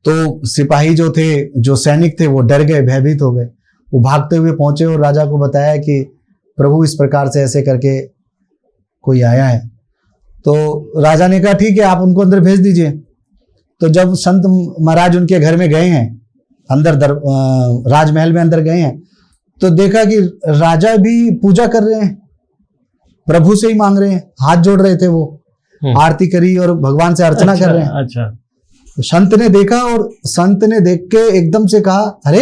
तो सिपाही जो थे, जो सैनिक थे, वो डर गए, भयभीत हो गए। वो भागते हुए पहुंचे और राजा को बताया कि प्रभु इस प्रकार से ऐसे करके कोई आया है। तो राजा ने कहा ठीक है, आप उनको अंदर भेज दीजिए। तो जब संत महाराज उनके घर में गए हैं, अंदर राजमहल में अंदर गए हैं, तो देखा कि राजा भी पूजा कर रहे हैं, प्रभु से ही मांग रहे हैं, हाथ जोड़ रहे थे, वो आरती करी और भगवान से अर्चना कर रहे हैं। अच्छा। तो संत ने देखा और संत ने देख के एकदम से कहा, अरे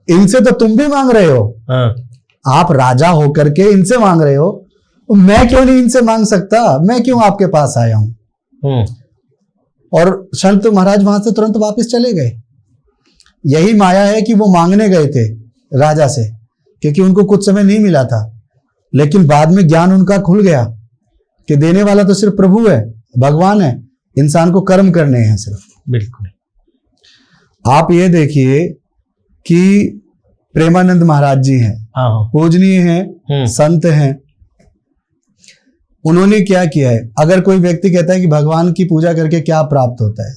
इनसे तो तुम भी मांग रहे हो, आप राजा होकर के इनसे मांग रहे हो, मैं क्यों नहीं इनसे मांग सकता, मैं क्यों आपके पास आया हूं। और संत महाराज वहां से तुरंत वापस चले गए। यही माया है कि वो मांगने गए थे राजा से, क्योंकि उनको कुछ समय नहीं मिला था, लेकिन बाद में ज्ञान उनका खुल गया कि देने वाला तो सिर्फ प्रभु है, भगवान है, इंसान को कर्म करने हैं सिर्फ। बिल्कुल। आप ये देखिए कि प्रेमानंद महाराज जी हैं, पूजनीय हैं, संत हैं। उन्होंने क्या किया है, अगर कोई व्यक्ति कहता है कि भगवान की पूजा करके क्या प्राप्त होता है,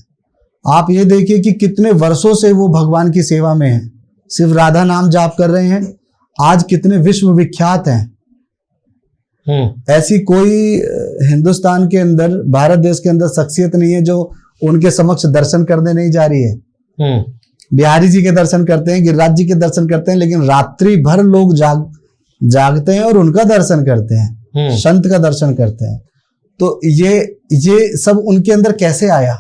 आप ये देखिए कि कितने वर्षों से वो भगवान की सेवा में है, सिर्फ राधा नाम जाप कर रहे हैं, आज कितने विश्व विख्यात हैं। ऐसी कोई हिंदुस्तान के अंदर, भारत देश के अंदर शख्सियत नहीं है जो उनके समक्ष दर्शन करने नहीं जा रही है। बिहारी जी के दर्शन करते हैं, गिरिराज जी के दर्शन करते हैं, लेकिन रात्रि भर लोग जागते हैं और उनका दर्शन करते हैं, संत का दर्शन करते हैं। तो ये सब उनके अंदर कैसे आया?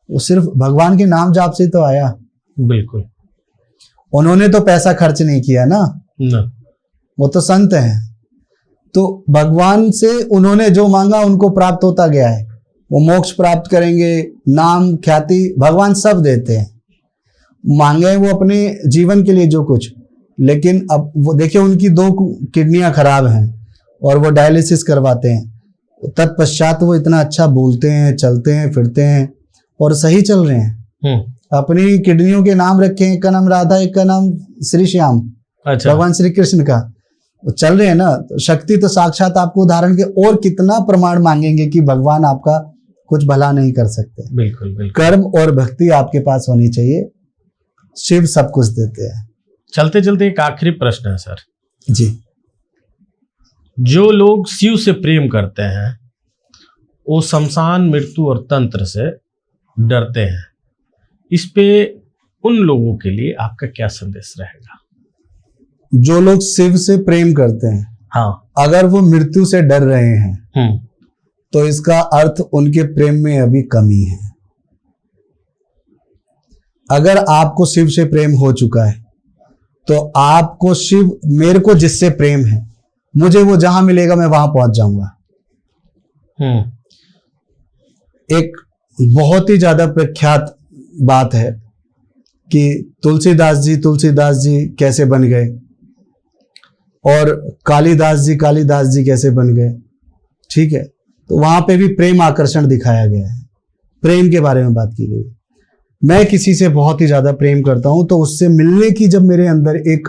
वो सिर्फ भगवान के नाम जाप से तो आया। बिल्कुल। उन्होंने तो पैसा खर्च नहीं किया ना, वो तो संत हैं। तो भगवान से उन्होंने जो मांगा उनको प्राप्त होता गया है। वो मोक्ष प्राप्त करेंगे, नाम ख्याति भगवान सब देते हैं। मांगे वो अपने जीवन के लिए जो कुछ, लेकिन अब वो देखिए उनकी 2 किडनियां खराब हैं और वो डायलिसिस करवाते हैं। तत्पश्चात वो इतना अच्छा बोलते हैं, चलते हैं, फिरते हैं और सही चल रहे हैं। अपनी किडनियों के नाम रखे हैं, एक का नाम राधा, एक का नाम श्री श्याम। अच्छा। भगवान श्री कृष्ण का चल रहे हैं ना। तो शक्ति तो साक्षात आपको उदाहरण के और कितना प्रमाण मांगेंगे कि भगवान आपका कुछ भला नहीं कर सकते। बिल्कुल, बिल्कुल। कर्म और भक्ति आपके पास होनी चाहिए, शिव सब कुछ देते हैं। चलते चलते एक आखिरी प्रश्न है सर जी। जो लोग शिव से प्रेम करते हैं वो शमशान, मृत्यु और तंत्र से डरते हैं, इस पे उन लोगों के लिए आपका क्या संदेश रहेगा? जो लोग शिव से प्रेम करते हैं, हाँ, अगर वो मृत्यु से डर रहे हैं तो इसका अर्थ उनके प्रेम में अभी कमी है। अगर आपको शिव से प्रेम हो चुका है तो आपको शिव, मेरे को जिससे प्रेम है, मुझे वो जहां मिलेगा मैं वहां पहुंच जाऊंगा। एक बहुत ही ज्यादा प्रख्यात बात है कि तुलसीदास जी कैसे बन गए और कालिदास जी कैसे बन गए। ठीक है, तो वहां पे भी प्रेम आकर्षण दिखाया गया है, प्रेम के बारे में बात की गई। मैं किसी से बहुत ही ज्यादा प्रेम करता हूं तो उससे मिलने की जब मेरे अंदर एक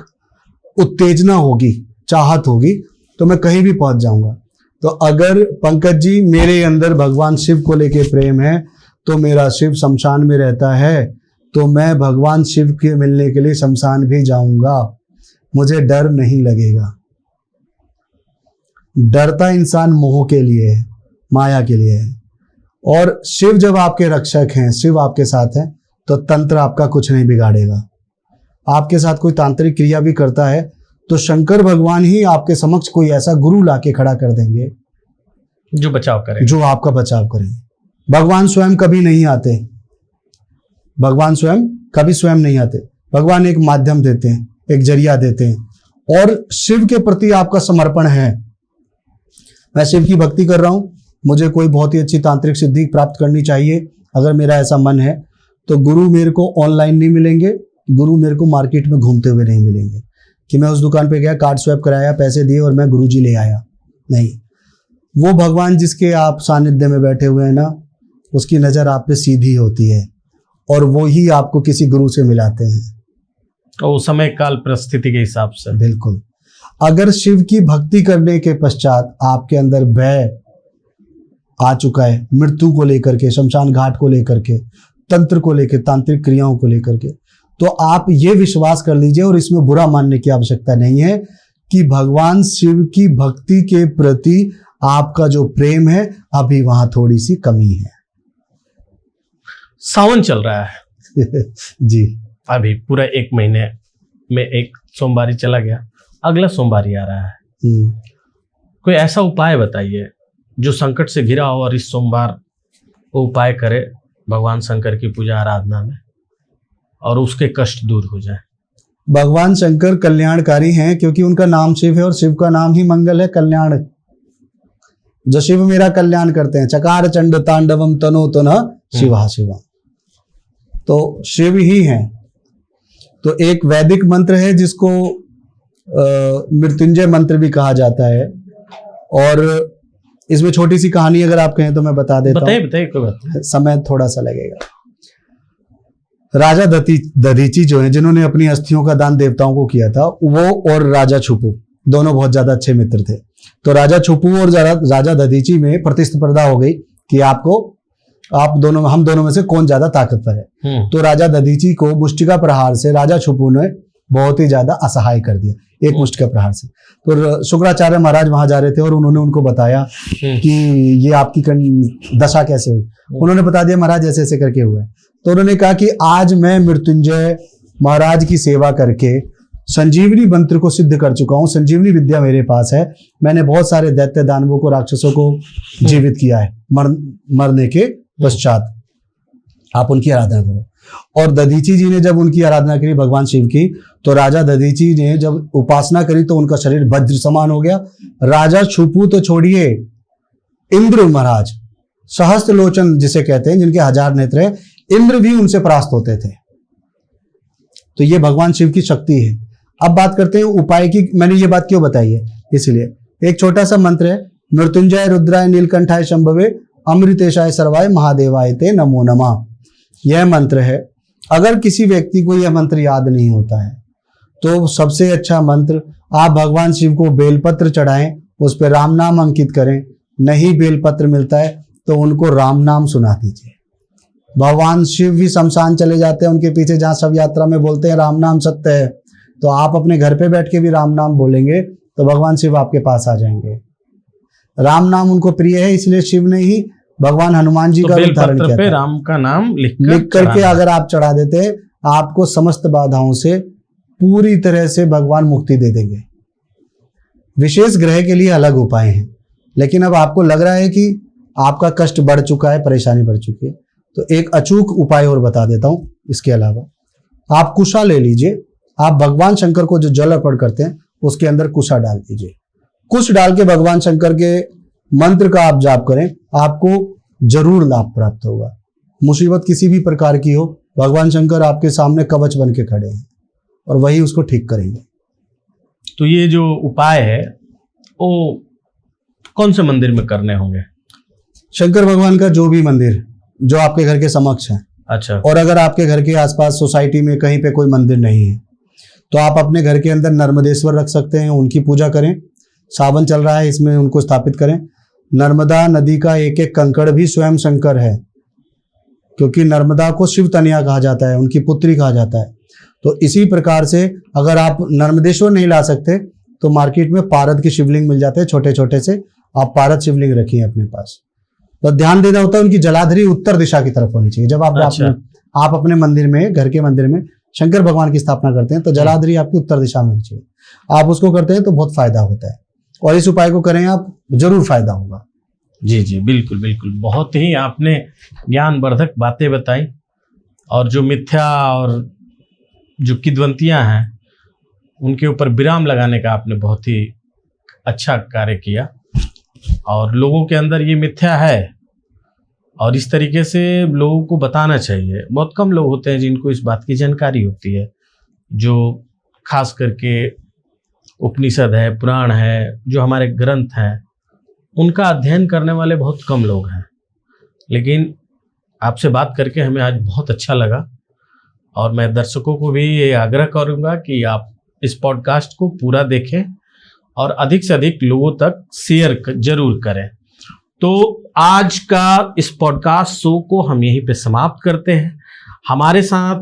उत्तेजना होगी, चाहत होगी, तो मैं कहीं भी पहुंच जाऊंगा। तो अगर पंकज जी मेरे अंदर भगवान शिव को लेके प्रेम है तो मेरा शिव शमशान में रहता है, तो मैं भगवान शिव के मिलने के लिए शमशान भी जाऊंगा, मुझे डर नहीं लगेगा। डरता इंसान मोह के लिए है, माया के लिए है। और शिव जब आपके रक्षक हैं, शिव आपके साथ हैं, तो तंत्र आपका कुछ नहीं बिगाड़ेगा। आपके साथ कोई तांत्रिक क्रिया भी करता है तो शंकर भगवान ही आपके समक्ष कोई ऐसा गुरु लाके खड़ा कर देंगे जो बचाव करे, जो आपका बचाव करेंगे। भगवान स्वयं कभी नहीं आते, भगवान स्वयं कभी स्वयं नहीं आते। भगवान एक माध्यम देते हैं, एक जरिया देते हैं। और शिव के प्रति आपका समर्पण है, मैं शिव की भक्ति कर रहा हूं, मुझे कोई बहुत ही अच्छी तांत्रिक सिद्धि प्राप्त करनी चाहिए, अगर मेरा ऐसा मन है, तो गुरु मेरे को ऑनलाइन नहीं मिलेंगे, गुरु मेरे को मार्केट में घूमते हुए नहीं मिलेंगे कि मैं उस दुकान पे गया, कार्ड स्वैप कराया, पैसे दिए और मैं गुरुजी ले आया। नहीं, वो भगवान जिसके आप सानिध्य में बैठे हुए हैं ना, उसकी नजर आप पे सीधी होती है और वो ही आपको किसी गुरु से मिलाते हैं। और समय काल परिस्थिति के हिसाब से। बिल्कुल। अगर शिव की भक्ति करने के पश्चात आपके अंदर भय आ चुका है, मृत्यु को लेकर के, शमशान घाट को लेकर के, तंत्र को लेकर, तांत्रिक क्रियाओं को लेकर के, तो आप ये विश्वास कर लीजिए और इसमें बुरा मानने की आवश्यकता नहीं है कि भगवान शिव की भक्ति के प्रति आपका जो प्रेम है अभी वहां थोड़ी सी कमी है। सावन चल रहा है जी, अभी पूरा 1 महीने में एक सोमवारी चला गया, अगला सोमवारी आ रहा है। कोई ऐसा उपाय बताइए जो संकट से घिरा हो और इस सोमवार वो उपाय करे भगवान शंकर की पूजा आराधना में और उसके कष्ट दूर हो जाए। भगवान शंकर कल्याणकारी हैं क्योंकि उनका नाम शिव है और शिव का नाम ही मंगल है, कल्याण। जो शिव मेरा कल्याण करते हैं, चकार चंड तांडवम तनो तो न शिवा शिवा, तो शिव ही हैं। तो एक वैदिक मंत्र है जिसको मृत्युंजय मंत्र भी कहा जाता है, और इसमें छोटी सी कहानी अगर आप कहें तो मैं बता देता हूँ। बताइए कोई बात नहीं। समय थोड़ा सा लगेगा। राजा दधीची जो है, जिन्होंने अपनी अस्थियों का दान देवताओं को किया था, वो और राजा छुपू दोनों बहुत ज्यादा अच्छे मित्र थे। तो राजा छुपू और राजा दधीची में प्रतिस्पर्धा हो गई कि हम दोनों में से कौन ज्यादा ताकतवर है। तो राजा दधीची को मुष्टिका प्रहार से राजा छुपू ने बहुत ही ज्यादा असहाय कर दिया, एक मुष्टिका प्रहार से। तो शुक्राचार्य महाराज वहां जा रहे थे और उन्होंने उनको बताया कि ये आपकी दशा कैसे हुई। उन्होंने बता दिया महाराज ऐसे ऐसे करके हुआ है। तो उन्होंने कहा कि आज मैं मृत्युंजय महाराज की सेवा करके संजीवनी मंत्र को सिद्ध कर चुका हूँ, संजीवनी विद्या मेरे पास है। मैंने बहुत सारे दैत्य दानवों को, राक्षसों को जीवित किया है मरने के पश्चात। आप उनकी आराधना करो। और दधीची जी ने जब उनकी आराधना करी भगवान शिव की, तो राजा दधीची ने जब उपासना करी तो उनका शरीर वज्र समान हो गया। राजा छुपू तो छोड़िए, इंद्र महाराज, सहस्त्र लोचन जिसे कहते हैं, जिनके 1000 नेत्र हैं, इंद्र भी उनसे परास्त होते थे। तो ये भगवान शिव की शक्ति है। अब बात करते हैं उपाय की। मैंने ये बात क्यों बताई है, इसलिए एक छोटा सा मंत्र है, मृत्युंजय रुद्राय नीलकंठाय शंभवे अमृतेशाय सर्वाय महादेवाय ते नमो नमः। यह मंत्र है। अगर किसी व्यक्ति को यह मंत्र याद नहीं होता है तो सबसे अच्छा मंत्र, आप भगवान शिव को बेलपत्र चढ़ाएं, उस पर राम नाम अंकित करें। नहीं बेलपत्र मिलता है तो उनको राम नाम सुना दीजिए। भगवान शिव भी शमशान चले जाते हैं, उनके पीछे जहाँ शव यात्रा में बोलते हैं राम नाम सत्य है, तो आप अपने घर पे बैठ के भी राम नाम बोलेंगे तो भगवान शिव आपके पास आ जाएंगे। राम नाम उनको प्रिय है, इसलिए शिव ने ही भगवान हनुमान जी का रूप धारण किया था। राम का नाम लिख करके अगर आप चढ़ा देते, आपको समस्त बाधाओं से पूरी तरह से भगवान मुक्ति दे देंगे। विशेष ग्रह के लिए अलग उपाय हैं, लेकिन अब आपको लग रहा है कि आपका कष्ट बढ़ चुका है, परेशानी बढ़ चुकी है, तो एक अचूक उपाय और बता देता हूं। इसके अलावा आप कुशा ले लीजिए। आप भगवान शंकर को जो जल अर्पण करते हैं उसके अंदर कुशा डाल दीजिए। कुश डाल के भगवान शंकर के मंत्र का आप जाप करें, आपको जरूर लाभ प्राप्त होगा। मुसीबत किसी भी प्रकार की हो, भगवान शंकर आपके सामने कवच बन के खड़े हैं और वही उसको ठीक करेंगे। तो ये जो उपाय है वो कौन से मंदिर में करने होंगे? शंकर भगवान का जो भी मंदिर जो आपके घर के समक्ष है। अच्छा। और अगर आपके घर के आसपास सोसाइटी में कहीं पे कोई मंदिर नहीं है तो आप अपने घर के अंदर नर्मदेश्वर रख सकते हैं, उनकी पूजा करें। सावन चल रहा है, इसमें उनको स्थापित करें। नर्मदा नदी का एक एक कंकड़ भी स्वयं शंकर है, क्योंकि नर्मदा को शिव तनया कहा जाता है, उनकी पुत्री कहा जाता है। तो इसी प्रकार से अगर आप नर्मदेश्वर नहीं ला सकते तो मार्केट में पारद के शिवलिंग मिल जाते हैं, छोटे छोटे से। आप पारद शिवलिंग रखिए अपने पास। तो ध्यान देना होता है, उनकी जलाधरी उत्तर दिशा की तरफ होनी चाहिए। जब आप अपने मंदिर में, घर के मंदिर में शंकर भगवान की स्थापना करते हैं तो जलाधरी आपकी उत्तर दिशा में होनी चाहिए। आप उसको करते हैं तो बहुत फायदा होता है, और इस उपाय को करें आप, जरूर फायदा होगा। जी जी, बिल्कुल बिल्कुल। बहुत ही आपने ज्ञानवर्धक बातें बताई, और जो मिथ्या और जो किद्वंतियां हैं उनके ऊपर विराम लगाने का आपने बहुत ही अच्छा कार्य किया। और लोगों के अंदर ये मिथ्या है और इस तरीके से लोगों को बताना चाहिए। बहुत कम लोग होते हैं जिनको इस बात की जानकारी होती है, जो खास करके उपनिषद है, पुराण है, जो हमारे ग्रंथ हैं, उनका अध्ययन करने वाले बहुत कम लोग हैं। लेकिन आपसे बात करके हमें आज बहुत अच्छा लगा, और मैं दर्शकों को भी ये आग्रह करूंगा कि आप इस पॉडकास्ट को पूरा देखें और अधिक से अधिक लोगों तक शेयर जरूर करें। तो आज का इस पॉडकास्ट शो को हम यहीं पे समाप्त करते हैं। हमारे साथ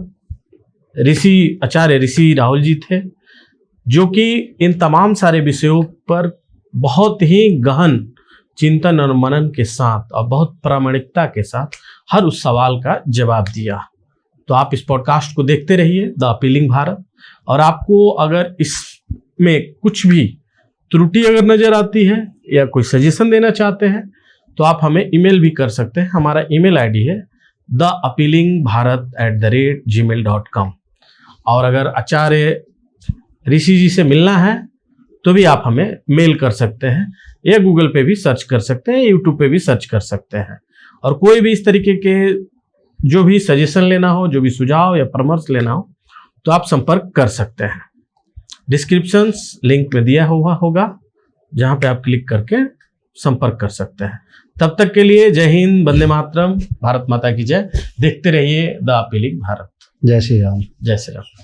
आचार्य ऋषि राहुल जी थे, जो कि इन तमाम सारे विषयों पर बहुत ही गहन चिंतन और मनन के साथ और बहुत प्रामाणिकता के साथ हर उस सवाल का जवाब दिया। तो आप इस पॉडकास्ट को देखते रहिए, द अपीलिंग भारत। और आपको अगर इसमें कुछ भी त्रुटि अगर नजर आती है या कोई सजेशन देना चाहते हैं तो आप हमें ईमेल भी कर सकते हैं। हमारा ईमेल आईडी है theappealingbharat@gmail.com। और अगर आचार्य ऋषि जी से मिलना है तो भी आप हमें मेल कर सकते हैं, या गूगल पे भी सर्च कर सकते हैं, यूट्यूब पे भी सर्च कर सकते हैं। और कोई भी इस तरीके के जो भी सजेशन लेना हो, जो भी सुझाव या परामर्श लेना हो, तो आप संपर्क कर सकते हैं। डिस्क्रिप्शंस लिंक में दिया हुआ होगा, जहां पे आप क्लिक करके संपर्क कर सकते हैं। तब तक के लिए जय हिंद, वंदे मातरम, भारत माता की जय। देखते रहिए द अपीलिंग भारत। जय श्री राम। जय श्री राम।